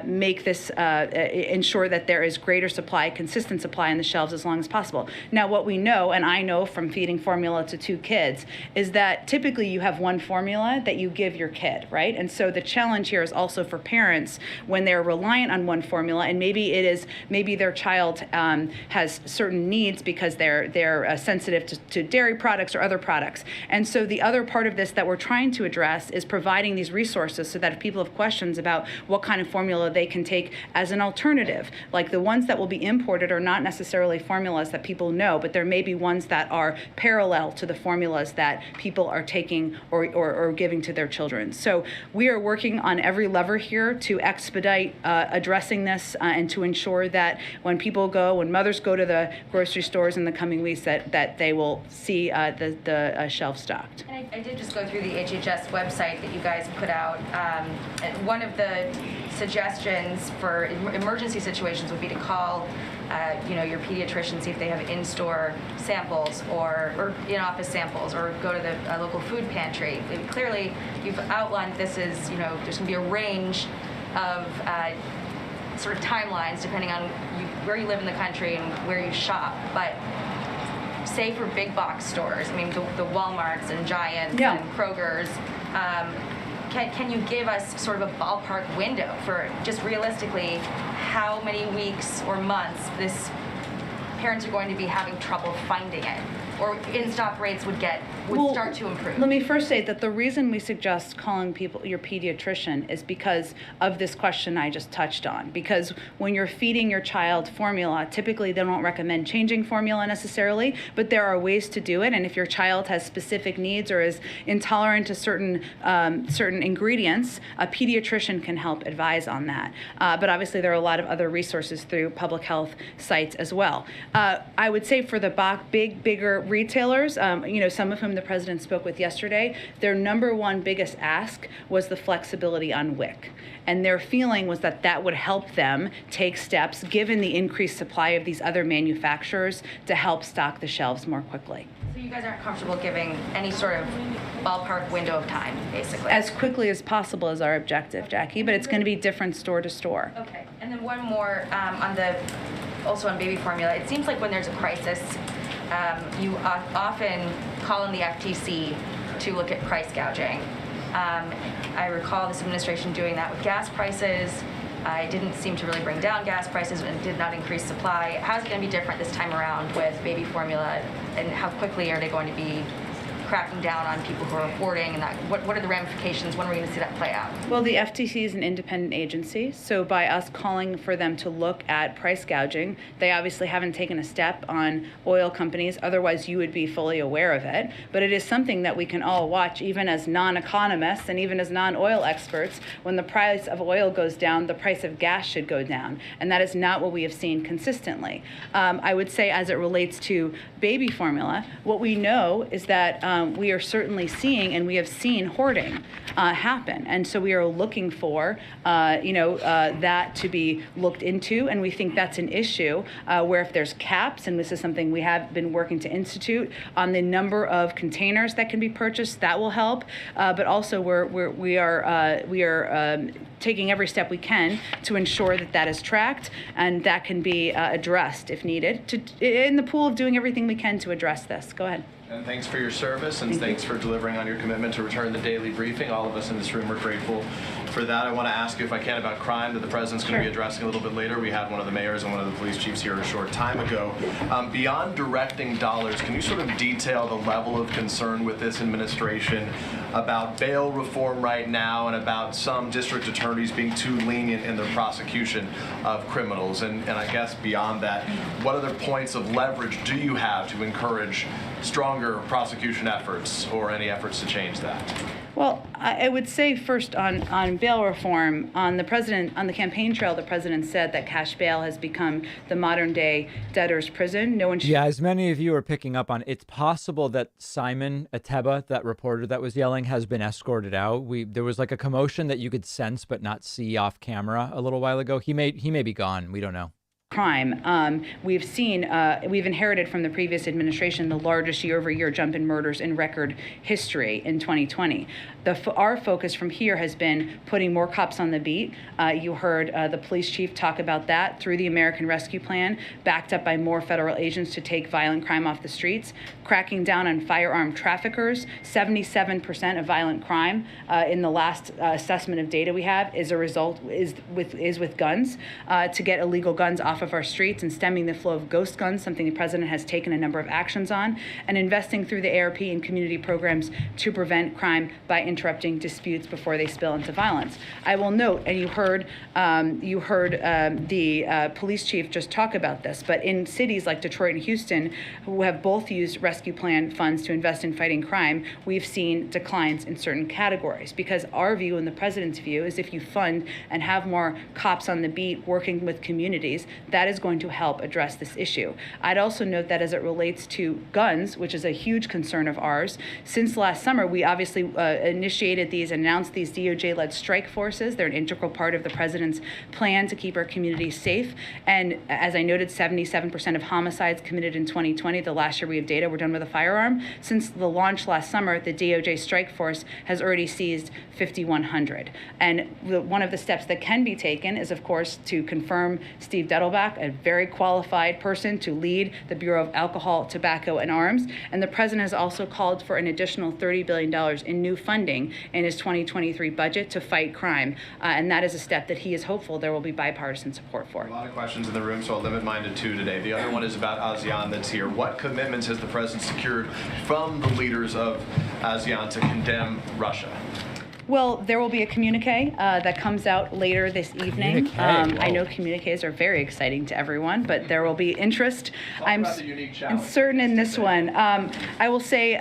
make this, ensure that there is greater supply, consistent supply on the shelves as long as possible. Now what we know, and I know from feeding formula to 2 kids, is that typically you have one formula that you give your kid, right? And so the challenge here is also for parents when they're reliant on one formula, and maybe their child has certain needs because they're sensitive to dairy products or other products. And so the other part of this that we're trying to address is providing these resources so that if people have questions about what kind of formula they can take as an alternative, like the ones that will be imported are not necessarily formulas that people know, but there may be ones that are parallel to the formulas that people are taking or giving to their children. So we are working on every lever here to expedite addressing this and to ensure that when mothers go to the grocery stores in the coming weeks, that they will see the shelf stocked. And I did just go through the HHS website that you guys put out. And one of the suggestions for emergency situations would be to call your pediatrician, see if they have in-store samples or in-office samples, or go to the local food pantry. Clearly, you've outlined this as, there's going to be a range of sort of timelines depending on where you live in the country and where you shop. But say for big box stores, I mean the Walmarts and Giants and Kroger's, can you give us sort of a ballpark window for just realistically how many weeks or months parents are going to be having trouble finding it, or in-stock rates would start to improve? Let me first say that the reason we suggest calling your pediatrician is because of this question I just touched on. Because when you're feeding your child formula, typically they don't recommend changing formula necessarily, but there are ways to do it. And if your child has specific needs or is intolerant to certain ingredients, a pediatrician can help advise on that. But obviously there are a lot of other resources through public health sites as well. I would say for the bigger retailers, some of whom the president spoke with yesterday, their number one biggest ask was the flexibility on WIC. And their feeling was that would help them take steps, given the increased supply of these other manufacturers, to help stock the shelves more quickly. So you guys aren't comfortable giving any sort of ballpark window of time, basically? As quickly as possible is our objective, Jackie, but it's going to be different store to store. Okay. And then one more also on baby formula. It seems like when there's a crisis, you often call in the FTC to look at price gouging. I recall this administration doing that with gas prices. It didn't seem to really bring down gas prices and did not increase supply. How's it going to be different this time around with baby formula, and how quickly are they going to be cracking down on people who are hoarding, and what are the ramifications? When are we going to see that play out? Well, the FTC is an independent agency, so by us calling for them to look at price gouging, they obviously haven't taken a step on oil companies, otherwise you would be fully aware of it. But it is something that we can all watch, even as non-economists and even as non-oil experts. When the price of oil goes down, the price of gas should go down, and that is not what we have seen consistently. I would say as it relates to baby formula, what we know is that we are certainly seeing, and we have seen hoarding happen. And so we are looking for, that to be looked into. And we think that's an issue where if there's caps, and this is something we have been working to institute on the number of containers that can be purchased, that will help. But also we are taking every step we can to ensure that that is tracked and that can be addressed if needed, in the pool of doing everything we can to address this. Go ahead. And thanks for your service, and thanks for delivering on your commitment to return the daily briefing. All of us in this room are grateful for that. I want to ask you, if I can, about crime that the president's going to be addressing a little bit later. We had one of the mayors and one of the police chiefs here a short time ago. Beyond directing dollars, can you sort of detail the level of concern with this administration about bail reform right now and about some district attorneys being too lenient in their prosecution of criminals? And I guess beyond that, what other points of leverage do you have to encourage stronger prosecution efforts or any efforts to change that? Well, I would say first on bail reform, on the campaign trail, the president said that cash bail has become the modern day debtor's prison. No one should. Yeah, as many of you are picking up on, it's possible that Simon Ateba, that reporter that was yelling, has been escorted out. There was like a commotion that you could sense but not see off camera a little while ago. He may be gone. We don't know. Crime. We've inherited from the previous administration the largest year-over-year jump in murders in record history in 2020. Our focus from here has been putting more cops on the beat. You heard the police chief talk about that through the American Rescue Plan, backed up by more federal agents to take violent crime off the streets, cracking down on firearm traffickers. 77% of violent crime in the last assessment of data we have is with guns. To get illegal guns off of our streets and stemming the flow of ghost guns, something the president has taken a number of actions on, and investing through the ARP in community programs to prevent crime by interrupting disputes before they spill into violence. I will note, and you heard the police chief just talk about this, but in cities like Detroit and Houston, who have both used rescue plan funds to invest in fighting crime, we've seen declines in certain categories, because our view and the president's view is if you fund and have more cops on the beat working with communities, that is going to help address this issue. I'd also note that as it relates to guns, which is a huge concern of ours, since last summer, we obviously initiated these, announced these DOJ-led strike forces. They're an integral part of the president's plan to keep our communities safe. And as I noted, 77% of homicides committed in 2020, the last year we have data, were done with a firearm. Since the launch last summer, the DOJ strike force has already seized 5,100. And one of the steps that can be taken is, of course, to confirm Steve Dettelbach, a very qualified person to lead the Bureau of Alcohol, Tobacco, and Arms. And the president has also called for an additional $30 billion in new funding in his 2023 budget to fight crime. And that is a step that he is hopeful there will be bipartisan support for. A lot of questions in the room, so I'll limit mine to two today. The other one is about ASEAN that's here. What commitments has the president secured from the leaders of ASEAN to condemn Russia? Well, there will be a communique that comes out later this evening. I know communiques are very exciting to everyone, but there will be interest. I'm certain in this one. I will say,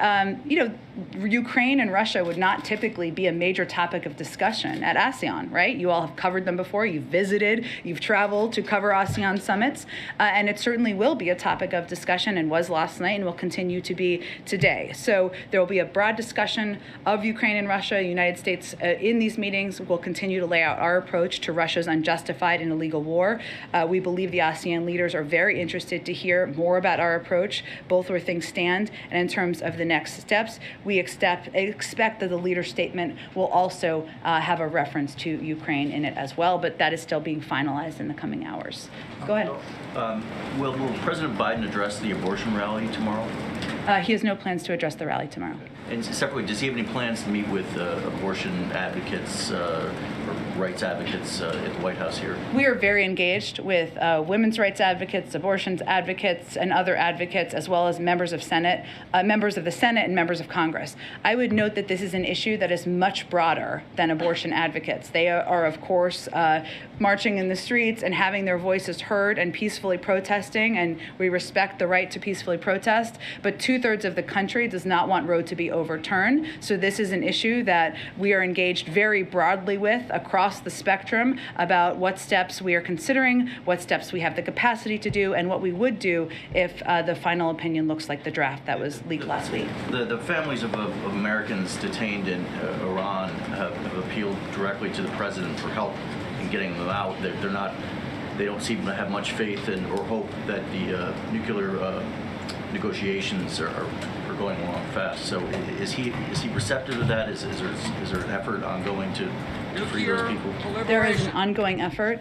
Ukraine and Russia would not typically be a major topic of discussion at ASEAN, right? You all have covered them before. You've visited, you've traveled to cover ASEAN summits, and it certainly will be a topic of discussion and was last night and will continue to be today. So there will be a broad discussion of Ukraine and Russia. The United States in these meetings will continue to lay out our approach to Russia's unjustified and illegal war. We believe the ASEAN leaders are very interested to hear more about our approach, both where things stand and in terms of the next steps. We expect that the leader statement will also have a reference to Ukraine in it as well, but that is still being finalized in the coming hours. Go ahead. Will President Biden address the abortion rally tomorrow? He has no plans to address the rally tomorrow. And separately, does he have any plans to meet with abortion advocates or rights advocates at the White House here? We are very engaged with women's rights advocates, abortion advocates, and other advocates, as well as members of the Senate and members of Congress. I would note that this is an issue that is much broader than abortion advocates. They are, of course, marching in the streets and having their voices heard and peacefully protesting, and we respect the right to peacefully protest, but 2/3 of the country does not want Roe to be overturned. So this is an issue that we are engaged very broadly with across the spectrum about what steps we are considering, what steps we have the capacity to do, and what we would do if the final opinion looks like the draft that was leaked last week. The families of Americans detained in Iran have appealed directly to the president for help in getting them out. They don't seem to have much faith in or hope that the nuclear negotiations are going along fast. So is he receptive to that? Is there an effort ongoing to to free those people? There is an ongoing effort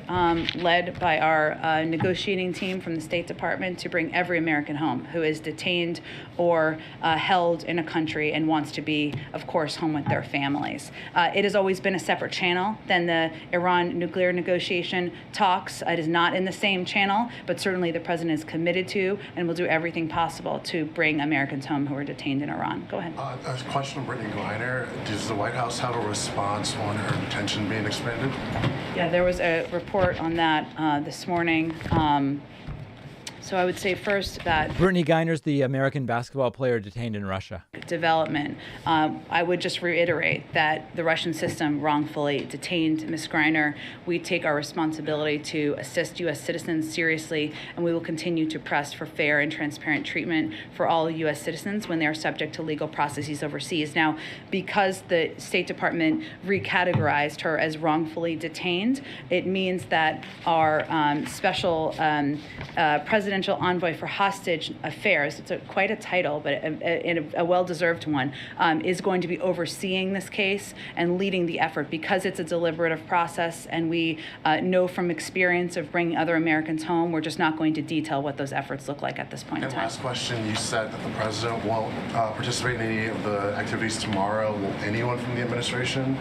led by our negotiating team from the State Department to bring every American home who is detained or held in a country and wants to be, of course, home with their families. It has always been a separate channel than the Iran nuclear negotiation talks. It is not in the same channel, but certainly the president is committed to and will do everything possible to bring Americans home who are detained in Iran. Go ahead. A question on Brittany Greiner. Does the White House have a response on her detention being expanded? Yeah, there was a report on that this morning. So I would say first that Brittany Greiner's the American basketball player detained in Russia. Development. I would just reiterate that the Russian system wrongfully detained Ms. Greiner. We take our responsibility to assist U.S. citizens seriously, and we will continue to press for fair and transparent treatment for all U.S. citizens when they are subject to legal processes overseas. Now, because the State Department recategorized her as wrongfully detained, it means that our special presidential envoy for hostage affairs, it's quite a title, but a well-deserved one, is going to be overseeing this case and leading the effort because it's a deliberative process, and we know from experience of bringing other Americans home, we're just not going to detail what those efforts look like at this point in time. Last question, you said that the president won't participate in any of the activities tomorrow. Will anyone from the administration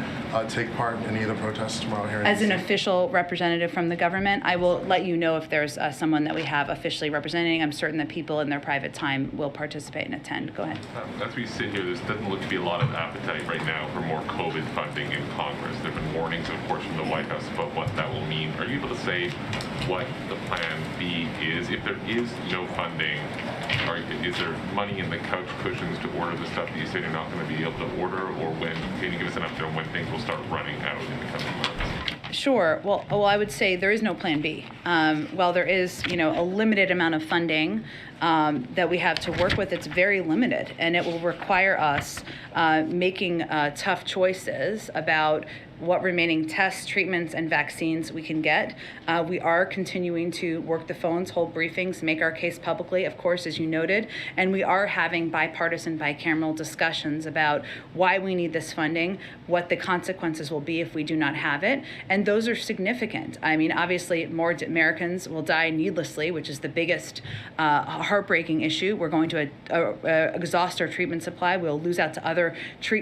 take part in any of the protests tomorrow here in As an DC? official representative from the government, I will let you know if there's someone that we have officially representing. I'm certain that people in their private time will participate and attend. Go ahead. As we sit here, there doesn't look to be a lot of appetite right now for more COVID funding in Congress. There have been warnings, of course, from the White House about what that will mean. Are you able to say what the plan B is? If there is no funding, is there money in the couch cushions to order the stuff that you say you're not going to be able to order, or when? Can you give us an update on when things will start running out in the coming months? Sure. Well, I would say there is no plan B. While there is, a limited amount of funding that we have to work with, it's very limited, and it will require us making tough choices about what remaining tests, treatments, and vaccines we can get. We are continuing to work the phones, hold briefings, make our case publicly, of course, as you noted, and we are having bipartisan, bicameral discussions about why we need this funding, what the consequences will be if we do not have it, and those are significant. I mean, obviously, more Americans will die needlessly, which is the biggest heartbreaking issue. We're going to exhaust our treatment supply. We'll lose out to other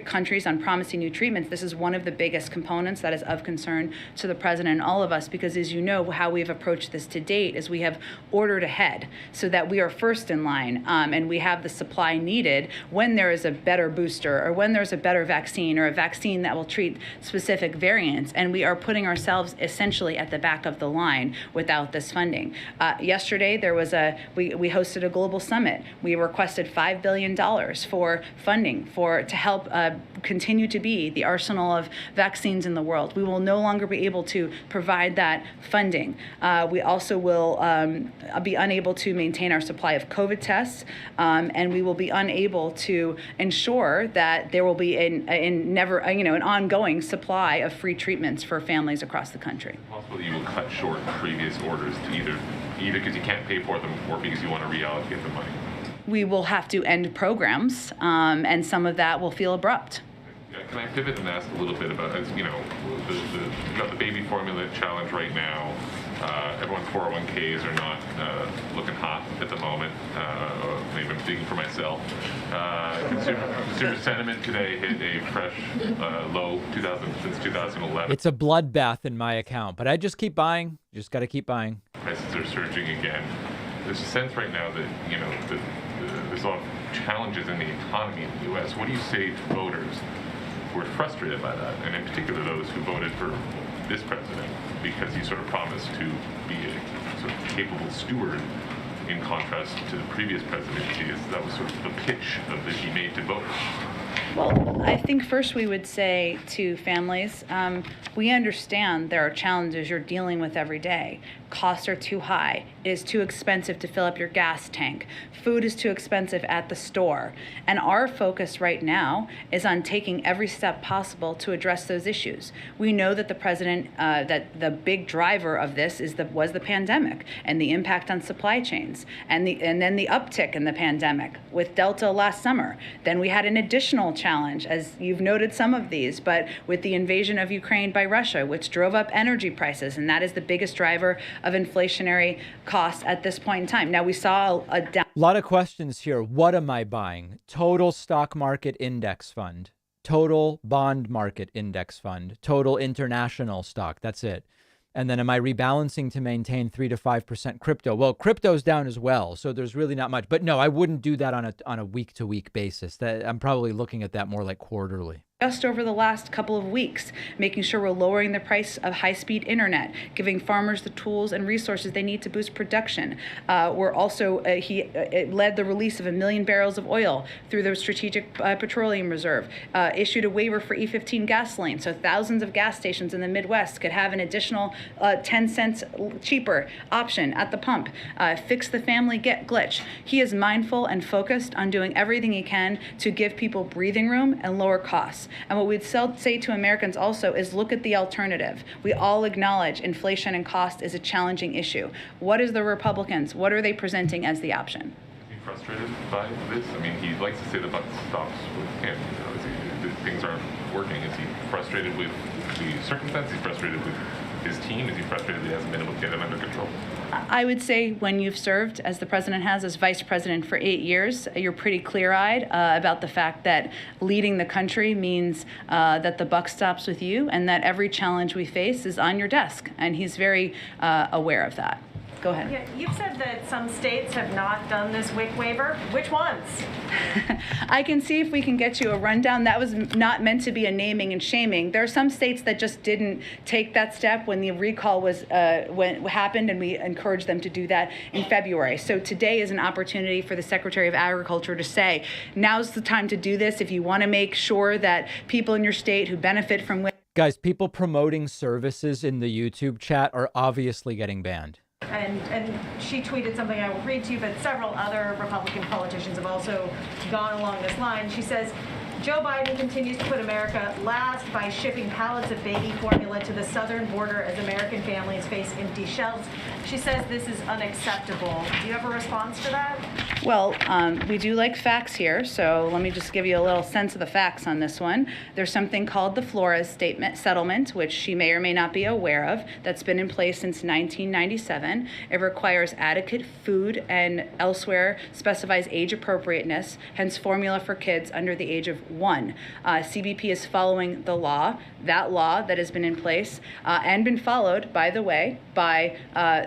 countries on promising new treatments. This is one of the biggest components that is of concern to the president and all of us, because as you know, how we've approached this to date is we have ordered ahead so that we are first in line, and we have the supply needed when there is a better booster or when there's a better vaccine or a vaccine that will treat specific variants, and we are putting ourselves essentially at the back of the line without this funding. Yesterday there was we hosted a global summit. We requested $5 billion for funding to help continue to be the arsenal of vaccines in the world. We will no longer be able to provide that funding. We also will be unable to maintain our supply of COVID tests, and we will be unable to ensure that there will be an ongoing supply of free treatments for families across the country. Possible you will cut short previous orders to either because you can't pay for them or because you want to reallocate the money. We will have to end programs, and some of that will feel abrupt. Can I pivot and ask a little bit about, as you know, we've got the baby formula challenge right now. Everyone's 401ks are not looking hot at the moment. Maybe I'm speaking for myself. Consumer sentiment today hit a fresh low since 2011. It's a bloodbath in my account, but I just keep buying. You just got to keep buying. Prices are surging again. There's a sense right now that, there's a lot of challenges in the economy in the U.S. What do you say to voters who are frustrated by that, and in particular those who voted for this president because he sort of promised to be a sort of capable steward, in contrast to the previous presidency? That was sort of the pitch that he made to voters. Well, I think first we would say to families, we understand there are challenges you're dealing with every day. Costs are too high. It is too expensive to fill up your gas tank. Food is too expensive at the store. And our focus right now is on taking every step possible to address those issues. We know that the president, that the big driver of this was the pandemic and the impact on supply chains, and then the uptick in the pandemic with Delta last summer. Then we had an additional challenge, as you've noted some of these, but with the invasion of Ukraine by Russia, which drove up energy prices, and that is the biggest driver of inflationary costs at this point in time. Now, we saw a lot of questions here. What am I buying? Total stock market index fund, total bond market index fund, total international stock. That's it. And then am I rebalancing to maintain 3 to 5% crypto? Well, crypto's down as well, so there's really not much. But no, I wouldn't do that on a week-to-week basis. I'm probably looking at that more like quarterly. Just over the last couple of weeks, making sure we're lowering the price of high-speed internet, giving farmers the tools and resources they need to boost production. We're also, he led the release of 1 million barrels of oil through the Strategic Petroleum Reserve, issued a waiver for E15 gasoline, so thousands of gas stations in the Midwest could have an additional 10 cents cheaper option at the pump, fix the family glitch. He is mindful and focused on doing everything he can to give people breathing room and lower costs. And what we'd say to Americans also is look at the alternative. We all acknowledge inflation and cost is a challenging issue. What is the Republicans? What are they presenting as the option? Is he frustrated by this? I mean, he likes to say the buck stops with him. Things aren't working. Is he frustrated with the circumstance? Is he frustrated with his team? Is he frustrated that he hasn't been able to get it under control? I would say when you've served, as the president has, as vice president for 8 years, you're pretty clear-eyed about the fact that leading the country means that the buck stops with you and that every challenge we face is on your desk. And he's very aware of that. Go ahead. Yeah, you've said that some states have not done this WIC waiver. Which ones? I can see if we can get you a rundown. That was not meant to be a naming and shaming. There are some states that just didn't take that step when the recall was when happened, and we encouraged them to do that in February. So today is an opportunity for the Secretary of Agriculture to say, now's the time to do this if you want to make sure that people in your state who benefit from WIC. Guys, people promoting services in the YouTube chat are obviously getting banned. And she tweeted something I will read to you, but several other Republican politicians have also gone along this line. She says, Joe Biden continues to put America last by shipping pallets of baby formula to the southern border as American families face empty shelves. She says this is unacceptable. Do you have a response to that? Well, we do like facts here, so let me just give you a little sense of the facts on this one. There's something called the Flores Settlement, which she may or may not be aware of, that's been in place since 1997. It requires adequate food and elsewhere specifies age appropriateness, hence formula for kids under the age of 1. CBP is following the law, that has been in place and been followed, by the way, by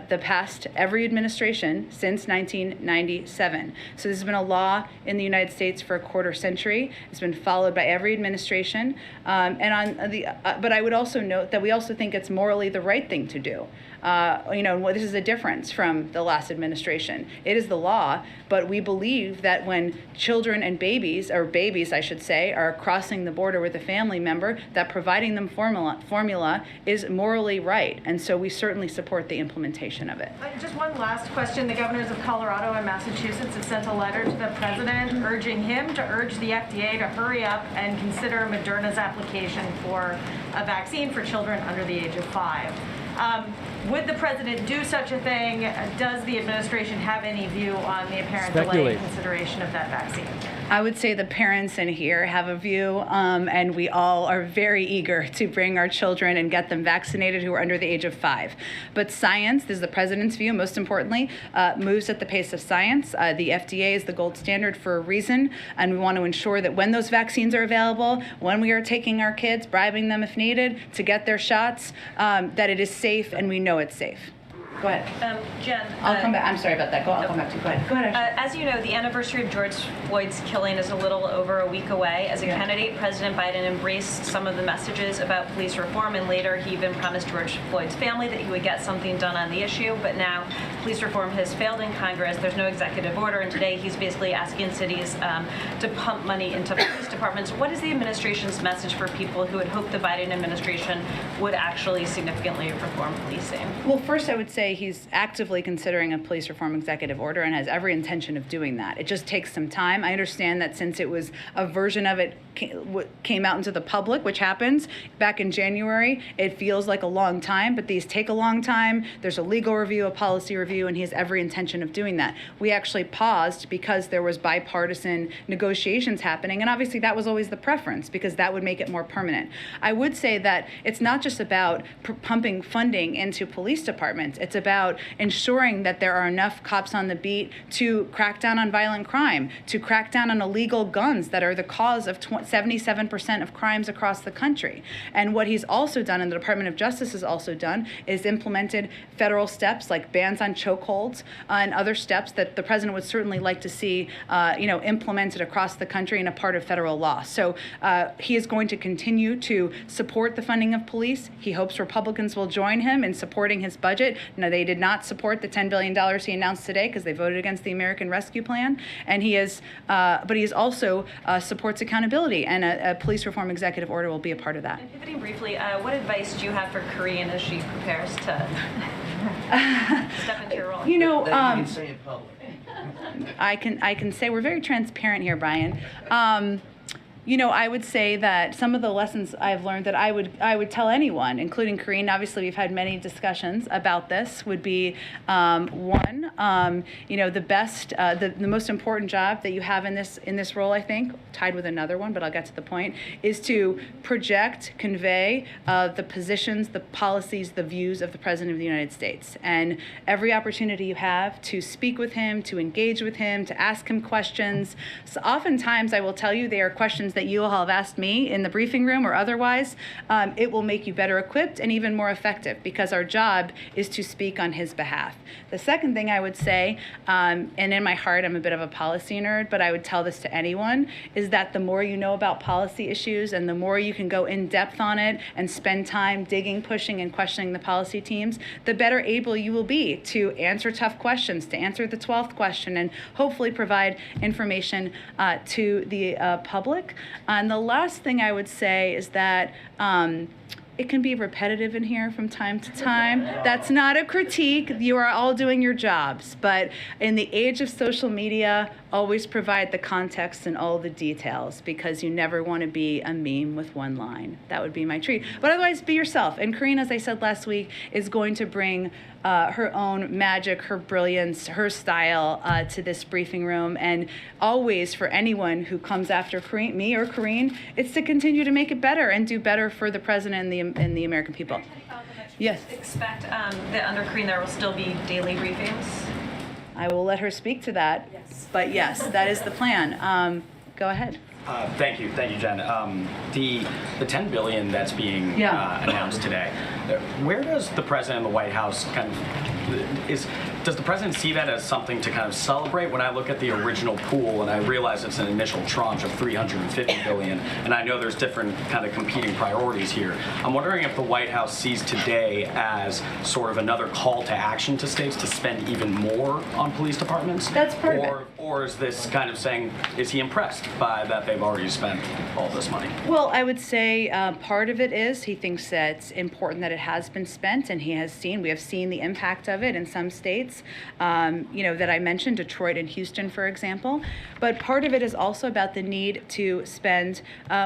the past every administration since 1997. So this has been a law in the United States for a quarter century. It's been followed by every administration. But I would also note that we also think it's morally the right thing to do. This is a difference from the last administration. It is the law, but we believe that when children and babies I should say, are crossing the border with a family member, that providing them formula is morally right. And so we certainly support the implementation of it. Just one last question. The governors of Colorado and Massachusetts have sent a letter to the president urging him to urge the FDA to hurry up and consider Moderna's application for a vaccine for children under the age of 5. Would the president do such a thing? Does the administration have any view on the apparent delay in consideration of that vaccine? I would say the parents in here have a view, and we all are very eager to bring our children and get them vaccinated who are under the age of 5. But science, this is the president's view, most importantly, moves at the pace of science. The FDA is the gold standard for a reason, and we want to ensure that when those vaccines are available, when we are taking our kids, bribing them if needed, to get their shots, that it is safe and we know it's safe. Go ahead. Jen. I'll come back. I'm sorry about that. I'll come back to you. Go ahead. Go ahead. As you know, the anniversary of George Floyd's killing is a little over a week away. As a candidate, President Biden embraced some of the messages about police reform, and later he even promised George Floyd's family that he would get something done on the issue. But now police reform has failed in Congress. There's no executive order, and today he's basically asking cities to pump money into police departments. What is the administration's message for people who had hoped the Biden administration would actually significantly reform policing? Well, first I would say he's actively considering a police reform executive order and has every intention of doing that. It just takes some time. I understand that since it was a version of it came out into the public, which happens back in January. It feels like a long time, but these take a long time. There's a legal review, a policy review, and he has every intention of doing that. We actually paused because there was bipartisan negotiations happening, and obviously that was always the preference because that would make it more permanent. I would say that it's not just about pumping funding into police departments. It's about ensuring that there are enough cops on the beat to crack down on violent crime, to crack down on illegal guns that are the cause of 77% of crimes across the country. And what he's also done, and the Department of Justice has also done, is implemented federal steps like bans on chokeholds and other steps that the president would certainly like to see, implemented across the country and a part of federal law. So he is going to continue to support the funding of police. He hopes Republicans will join him in supporting his budget. Now, they did not support the $10 billion he announced today because they voted against the American Rescue Plan. And he is, but he is also supports accountability, and a police reform executive order will be a part of that. And pivoting briefly, what advice do you have for Corinne as she prepares to step into your role? That you can say in public. I can say we're very transparent here, Brian. I would say that some of the lessons I've learned that I would tell anyone, including Corinne, obviously we've had many discussions about this, would be one, the most important job that you have in this role, I think, tied with another one, but I'll get to the point, is to project, convey the positions, the policies, the views of the President of the United States. And every opportunity you have to speak with him, to engage with him, to ask him questions. So oftentimes, I will tell you, they are questions that you all have asked me in the briefing room or otherwise. It will make you better equipped and even more effective because our job is to speak on his behalf. The second thing I would say, and in my heart I'm a bit of a policy nerd, but I would tell this to anyone, is that the more you know about policy issues and the more you can go in depth on it and spend time digging, pushing, and questioning the policy teams, the better able you will be to answer tough questions, to answer the 12th question, and hopefully provide information to the public. And the last thing I would say is that it can be repetitive in here from time to time. That's not a critique. You are all doing your jobs. But in the age of social media, always provide the context and all the details because you never want to be a meme with one line. That would be my treat. But otherwise, be yourself. And Corinne, as I said last week, is going to bring her own magic, her brilliance, her style to this briefing room. And always, for anyone who comes after me or Corinne, it's to continue to make it better and do better for the president and the American people. Yes. Expect that under Corinne there will still be daily briefings? I will let her speak to that. Yes. But yes, that is the plan. Go ahead. Thank you, Jen. The $10 billion that's being announced today, where does the president and the White House does the president see that as something to kind of celebrate? When I look at the original pool and I realize it's an initial tranche of $350 billion, and I know there's different kind of competing priorities here, I'm wondering if the White House sees today as sort of another call to action to states to spend even more on police departments? That's part of it. Or is this kind of saying, is he impressed by that they've already spent all this money? Well, I would say part of it is he thinks that it's important that it has been spent, and we have seen the impact of it in some states, that I mentioned, Detroit and Houston, for example. But part of it is also about the need to spend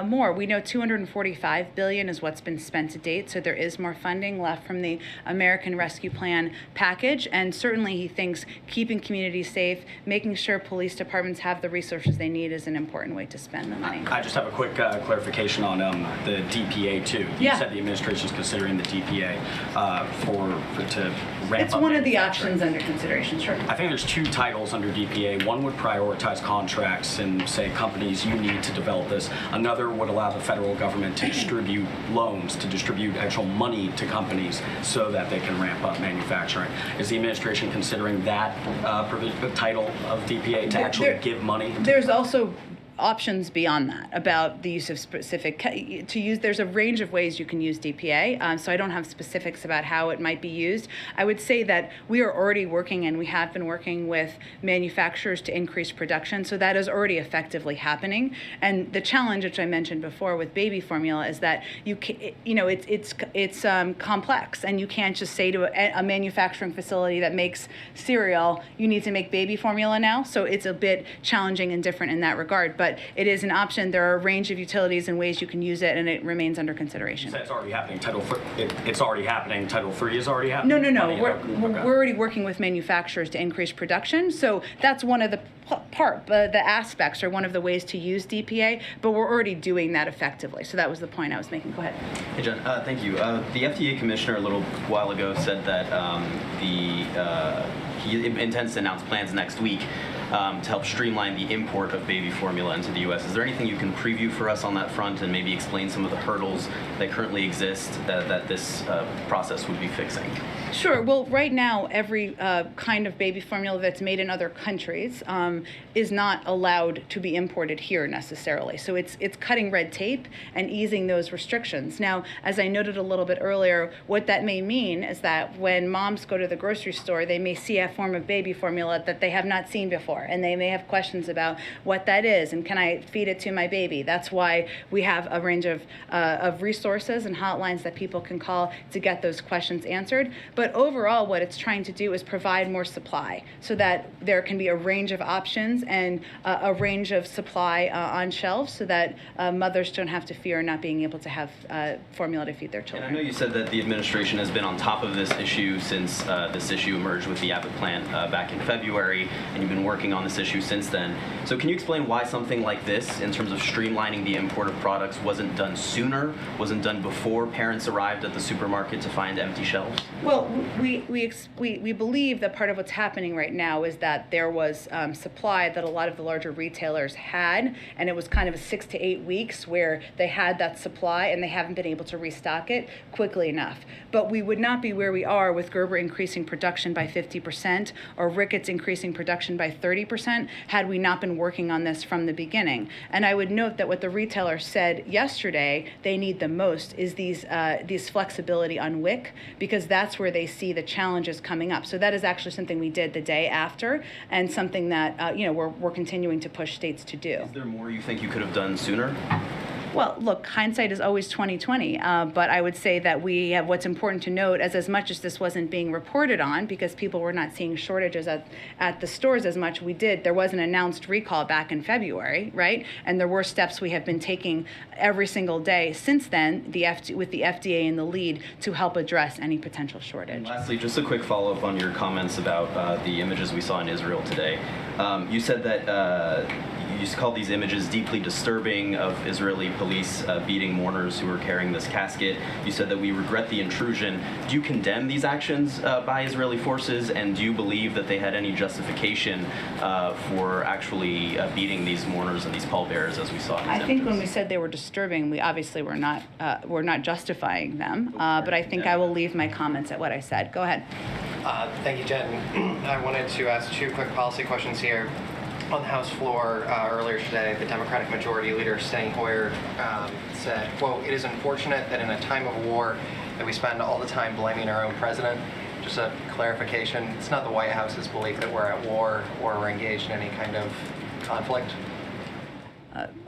more. We know $245 billion is what's been spent to date, so there is more funding left from the American Rescue Plan package, and certainly he thinks keeping communities safe, making sure police departments have the resources they need is an important way to spend the money. I just have a quick clarification on the DPA too. You said the administration is considering the DPA to ramp it's up. One of the options under consideration, sure. I think there's two titles under DPA. One would prioritize contracts and say, companies, you need to develop this. Another would allow the federal government to distribute loans, to distribute actual money to companies so that they can ramp up manufacturing. Is the administration considering that title of DPA to actually give money? There's also options beyond that about the use of there's a range of ways you can use DPA, so I don't have specifics about how it might be used. I would say that we are already working, and we have been working with manufacturers to increase production, so that is already effectively happening. And the challenge, which I mentioned before with baby formula, is that it's complex, and you can't just say to a manufacturing facility that makes cereal, you need to make baby formula now. So it's a bit challenging and different in that regard. But but it is an option. There are a range of utilities and ways you can use it, and it remains under consideration. You said it's already happening. It's already happening. Title III is already happening? No. We're already working with manufacturers to increase production. So that's one of the the aspects or one of the ways to use DPA, but we're already doing that effectively. So that was the point I was making. Go ahead. Hey, Jen. Thank you. The FDA commissioner a little while ago said that he intends to announce plans next week to help streamline the import of baby formula into the U.S. Is there anything you can preview for us on that front and maybe explain some of the hurdles that currently exist that this process would be fixing? Sure. Well, right now, every kind of baby formula that's made in other countries is not allowed to be imported here necessarily. So it's cutting red tape and easing those restrictions. Now, as I noted a little bit earlier, what that may mean is that when moms go to the grocery store, they may see a form of baby formula that they have not seen before, and they may have questions about what that is and can I feed it to my baby. That's why we have a range of resources and hotlines that people can call to get those questions answered. But overall, what it's trying to do is provide more supply so that there can be a range of options and a range of supply on shelves so that mothers don't have to fear not being able to have formula to feed their children. And I know you said that the administration has been on top of this issue since this issue emerged with the Abbott plant back in February, and you've been working on this issue since then. So can you explain why something like this, in terms of streamlining the import of products, wasn't done sooner, wasn't done before parents arrived at the supermarket to find empty shelves? Well, we believe that part of what's happening right now is that there was supply that a lot of the larger retailers had, and it was kind of a 6 to 8 weeks where they had that supply and they haven't been able to restock it quickly enough. But we would not be where we are with Gerber increasing production by 50% or Ricketts increasing production by 30% had we not been working on this from the beginning. And I would note that what the retailer said yesterday they need the most is these flexibility on WIC, because that's where they see the challenges coming up. So that is actually something we did the day after, and something that we're continuing to push states to do. Is there more you think you could have done sooner? Well, look, hindsight is always 20/20, but I would say that we have what's important to note as much as this wasn't being reported on because people were not seeing shortages at the stores as much, there was an announced recall back in February, right? And there were steps we have been taking every single day since then, with the FDA in the lead, to help address any potential shortage. And lastly, just a quick follow-up on your comments about the images we saw in Israel today. You said that you called these images deeply disturbing of Israeli police beating mourners who were carrying this casket. You said that we regret the intrusion. Do you condemn these actions by Israeli forces, and do you believe that they had any justification for actually beating these mourners and these pallbearers as we saw in these images? I think when we said they were disturbing, we obviously were not justifying them, but I think I will leave my comments at what I said. Go ahead. Thank you, Jen. I wanted to ask 2 quick policy questions here. On the House floor earlier today, the Democratic Majority Leader, Steny Hoyer, said, quote, "It is unfortunate that in a time of war that we spend all the time blaming our own president." Just a clarification, it's not the White House's belief that we're at war or we're engaged in any kind of conflict?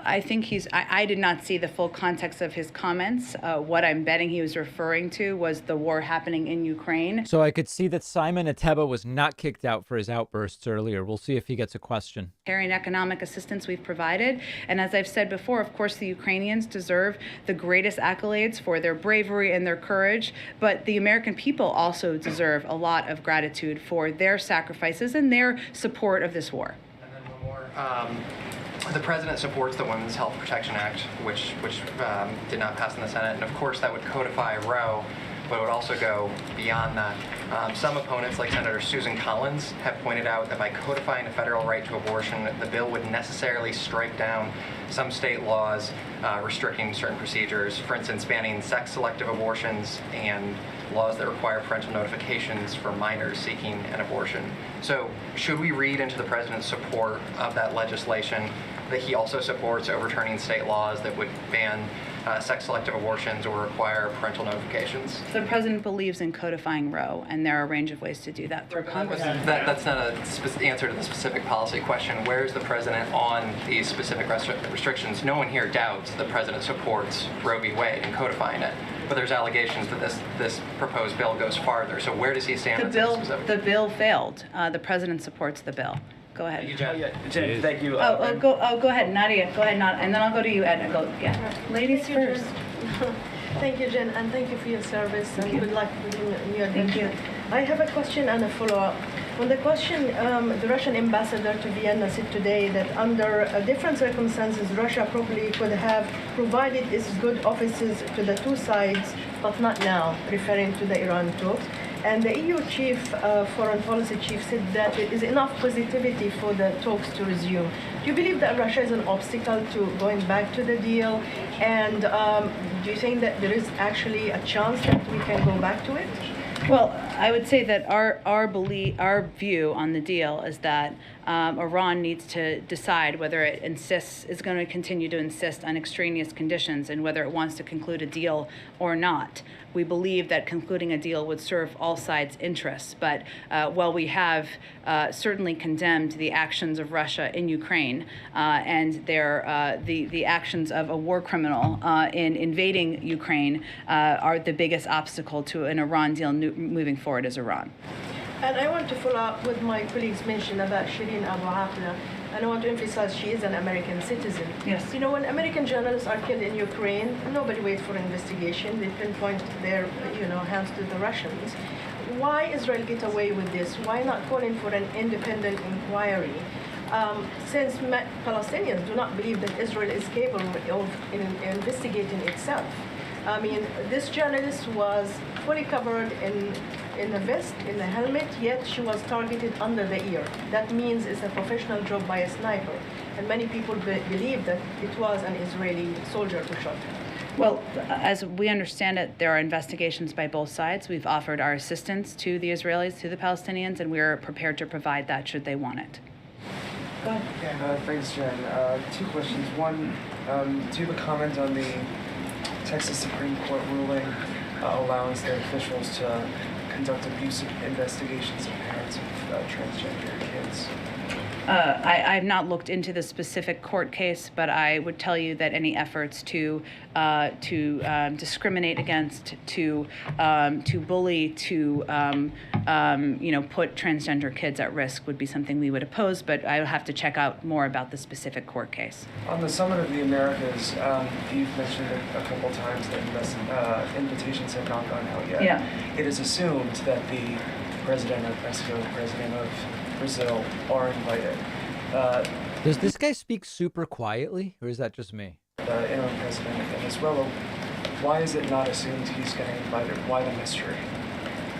I think I did not see the full context of his comments. What I'm betting he was referring to was the war happening in Ukraine. So I could see that Simon Ateba was not kicked out for his outbursts earlier. We'll see if he gets a question. Carrying economic assistance we've provided. And as I've said before, of course, the Ukrainians deserve the greatest accolades for their bravery and their courage. But the American people also deserve a lot of gratitude for their sacrifices and their support of this war. And then one more. The president supports the Women's Health Protection Act, which did not pass in the Senate, and of course that would codify Roe, but it would also go beyond that. Some opponents, like Senator Susan Collins, have pointed out that by codifying a federal right to abortion, the bill would necessarily strike down some state laws restricting certain procedures, for instance, banning sex-selective abortions and laws that require parental notifications for minors seeking an abortion. So should we read into the president's support of that legislation that he also supports overturning state laws that would ban sex-selective abortions or require parental notifications? The president believes in codifying Roe, and there are a range of ways to do that through Congress. That's not an answer to the specific policy question. Where is the president on these specific restrictions? No one here doubts the president supports Roe v. Wade and codifying it, but there's allegations that this proposed bill goes farther. So where does he stand on this specific? The bill failed. The president supports the bill. Go ahead. Jen, thank you. Go ahead, Nadia. Go ahead, and then I'll go to you, Edna. Ladies first. Thank you, Jen, and thank you for your service, and good luck with your adventure. I have a question and a follow-up. On the question, the Russian ambassador to Vienna said today that under different circumstances, Russia probably could have provided its good offices to the two sides, but not now, referring to the Iran talks. And the EU chief, foreign policy chief, said that there is enough positivity for the talks to resume. Do you believe that Russia is an obstacle to going back to the deal? And do you think that there is actually a chance that we can go back to it? Well, I would say that our view on the deal is that Iran needs to decide whether it is going to continue to insist on extraneous conditions and whether it wants to conclude a deal or not. We believe that concluding a deal would serve all sides' interests. But while we have certainly condemned the actions of Russia in Ukraine and the actions of a war criminal in invading Ukraine are the biggest obstacle to an Iran deal moving forward is Iran. And I want to follow up with my colleagues mentioned about Shireen Abu Akleh. And I want to emphasize she is an American citizen. Yes. You know, when American journalists are killed in Ukraine, nobody waits for investigation. They pinpoint their, hands to the Russians. Why Israel get away with this? Why not calling for an independent inquiry? Since Palestinians do not believe that Israel is capable of investigating itself. I mean, this journalist was fully covered in the vest, in the helmet, yet she was targeted under the ear. That means it's a professional job by a sniper. And many people believe that it was an Israeli soldier who shot her. Well, as we understand it, there are investigations by both sides. We've offered our assistance to the Israelis, to the Palestinians, and we are prepared to provide that should they want it. Go ahead. Yeah, thanks, Jen. Two questions. One, do you have a comment on the Texas Supreme Court ruling allowing state officials to conduct abusive investigations of parents of transgender kids? I have not looked into the specific court case, but I would tell you that any efforts to discriminate against, to bully, to put transgender kids at risk would be something we would oppose. But I would have to check out more about the specific court case. On the Summit of the Americas, you've mentioned it a couple times that invitations have not gone out yet. Yeah. It is assumed that the president of Mexico, the president of Brazil are invited. Does this guy speak super quietly, or is that just me? The interim president of Venezuela, why is it not assumed he's getting invited? Why the mystery?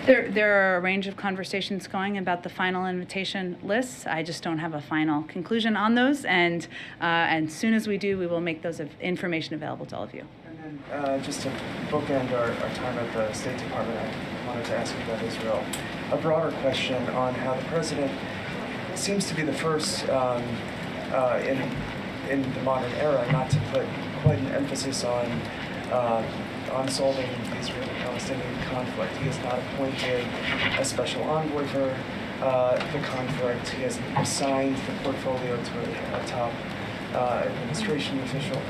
There are a range of conversations going about the final invitation lists. I just don't have a final conclusion on those, and as soon as we do, we will make those information available to all of you. And then just to bookend our time at the State Department, I wanted to ask you about Israel. A broader question on how the president seems to be the first in the modern era not to put quite an emphasis on solving the Israeli-Palestinian conflict. He has not appointed a special envoy for the conflict. He has assigned the portfolio to a top administration official.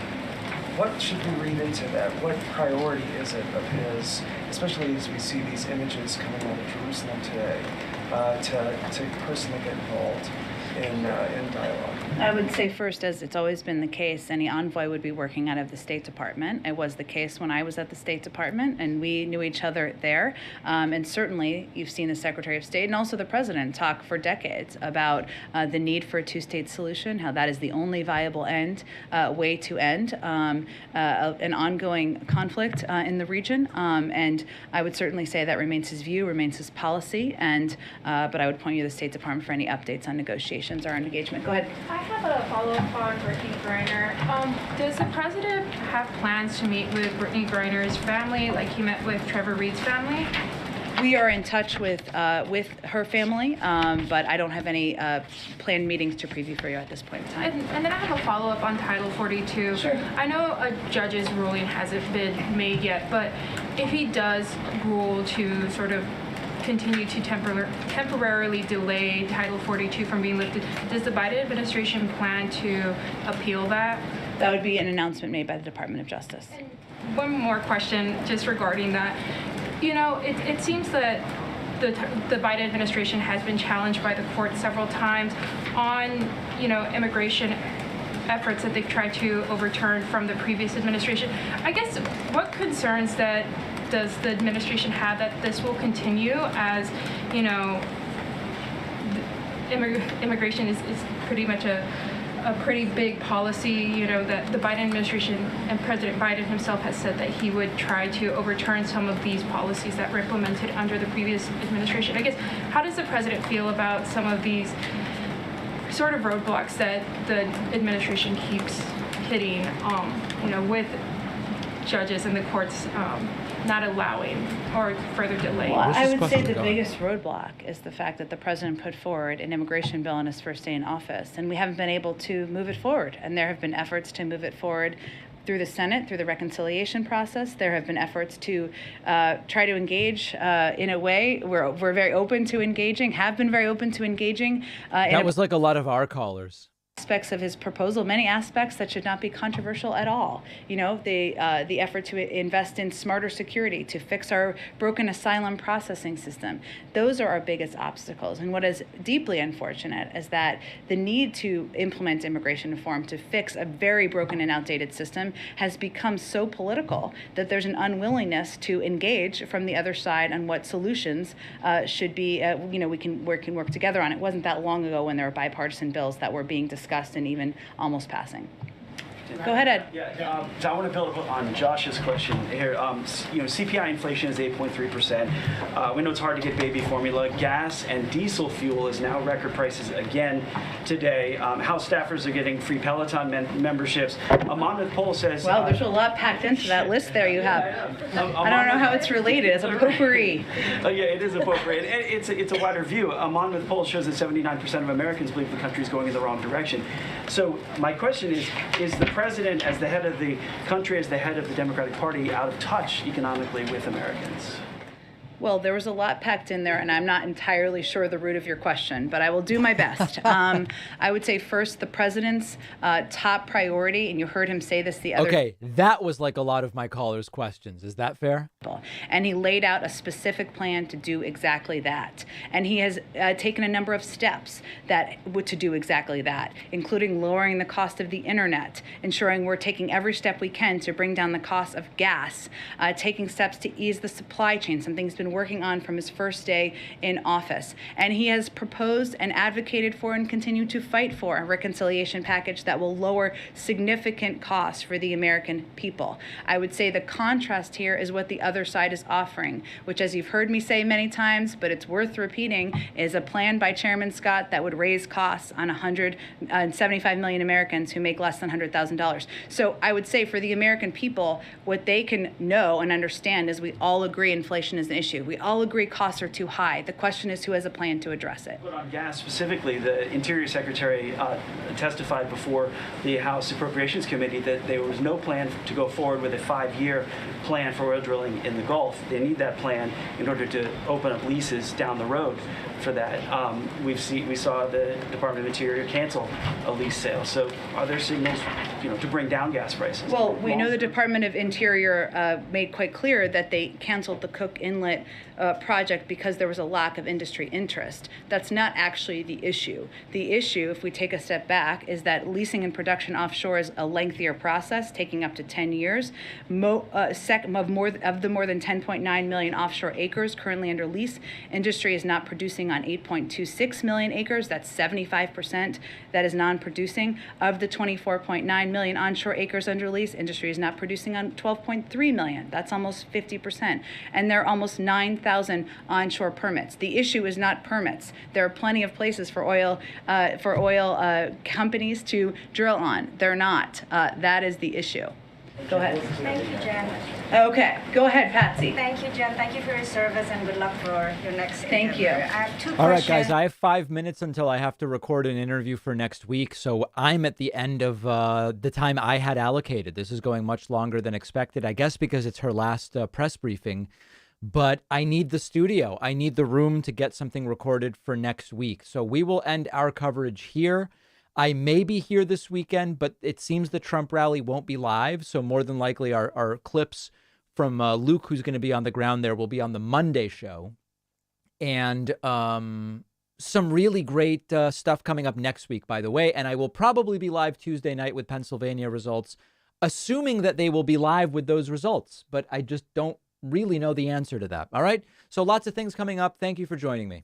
What should we read into that? What priority is it of his, especially as we see these images coming out of Jerusalem today, to personally get involved in dialogue? I would say first, as it's always been the case, any envoy would be working out of the State Department. It was the case when I was at the State Department, and we knew each other there. And certainly, you've seen the Secretary of State and also the President talk for decades about the need for a two-state solution, how that is the only viable way to end an ongoing conflict in the region. And I would certainly say that remains his view, remains his policy. And but I would point you to the State Department for any updates on negotiations or on engagement. Go ahead. I have a follow-up on Brittany Greiner. Does the president have plans to meet with Brittany Greiner's family, like he met with Trevor Reed's family? We are in touch with her family, but I don't have any planned meetings to preview for you at this point in time. And then I have a follow-up on Title 42. Sure. I know a judge's ruling hasn't been made yet, but if he does rule to sort of continue to temporarily delay Title 42 from being lifted, does the Biden administration plan to appeal that? That would be an announcement made by the Department of Justice. And one more question just regarding that. You know, it seems that the Biden administration has been challenged by the court several times on, immigration efforts that they've tried to overturn from the previous administration. I guess what concerns does the administration have that this will continue as, immigration is pretty much a pretty big policy, that the Biden administration and President Biden himself has said that he would try to overturn some of these policies that were implemented under the previous administration. I guess, how does the president feel about some of these sort of roadblocks that the administration keeps hitting, with judges and the courts not allowing or further delaying? Well, I would say the biggest roadblock is the fact that the president put forward an immigration bill on his first day in office, and we haven't been able to move it forward. And there have been efforts to move it forward through the Senate, through the reconciliation process. There have been efforts to try to engage in a way. We're very open to engaging, have been very open to engaging. That was like a lot of our callers. Aspects of his proposal, many aspects that should not be controversial at all. The effort to invest in smarter security, to fix our broken asylum processing system. Those are our biggest obstacles. And what is deeply unfortunate is that the need to implement immigration reform to fix a very broken and outdated system has become so political that there's an unwillingness to engage from the other side on what solutions should be, we can work together on. It wasn't that long ago when there were bipartisan bills that were being discussed and even almost passing. Go ahead, Ed. Yeah, so I want to build on Josh's question here. CPI inflation is 8.3%. We know it's hard to get baby formula. Gas and diesel fuel is now record prices again today. House staffers are getting free Peloton memberships. A Monmouth poll says... Well, there's a lot packed into that list there you have. I don't know how it's related. It's a potpourri. Yeah, it is a potpourri. It's a wider view. A Monmouth poll shows that 79% of Americans believe the country is going in the wrong direction. So my question is the president, as the head of the country, as the head of the Democratic Party, out of touch economically with Americans? Well, there was a lot packed in there, and I'm not entirely sure the root of your question, but I will do my best. I would say first, the president's top priority, and you heard him say this the other day. Okay, that was like a lot of my callers' questions. Is that fair? And he laid out a specific plan to do exactly that. And he has taken a number of steps to do exactly that, including lowering the cost of the internet, ensuring we're taking every step we can to bring down the cost of gas, taking steps to ease the supply chain, something he's been working on from his first day in office. And he has proposed and advocated for and continued to fight for a reconciliation package that will lower significant costs for the American people. I would say the contrast here is what the other side is offering, which, as you've heard me say many times, but it's worth repeating, is a plan by Chairman Scott that would raise costs on 175 million Americans who make less than $100,000. So I would say for the American people, what they can know and understand is we all agree inflation is an issue. We all agree costs are too high. The question is who has a plan to address it. But on gas specifically, the Interior Secretary testified before the House Appropriations Committee that there was no plan to go forward with a 5-year plan for oil drilling in the Gulf. They need that plan in order to open up leases down the road for that. We saw the Department of Interior cancel a lease sale. So are there signals, to bring down gas prices? Well, we know the Department of Interior made quite clear that they canceled the Cook Inlet project because there was a lack of industry interest. That's not actually the issue. The issue, if we take a step back, is that leasing and production offshore is a lengthier process, taking up to 10 years. Of the more than 10.9 million offshore acres currently under lease, industry is not producing on 8.26 million acres. That's 75% that is non-producing. Of the 24.9 million onshore acres under lease, industry is not producing on 12.3 million. That's almost 50%. And there are almost 9,000 onshore permits. The issue is not permits. There are plenty of places for oil companies to drill on. They're not. That is the issue. Go ahead. Thank you, Jen. Okay, go ahead, Patsy. Thank you, Jen. Thank you for your service and good luck for your next Thank interview. you. I have two questions. All right, guys, I have 5 minutes until I have to record an interview for next week. So I'm at the end of the time I had allocated. This is going much longer than expected, I guess because it's her last press briefing. But I need the studio. I need the room to get something recorded for next week. So we will end our coverage here. I may be here this weekend, but it seems the Trump rally won't be live. So more than likely our clips from Luke, who's going to be on the ground there, will be on the Monday show. And some really great stuff coming up next week, by the way. And I will probably be live Tuesday night with Pennsylvania results, assuming that they will be live with those results. But I just don't really know the answer to that. All right. So lots of things coming up. Thank you for joining me.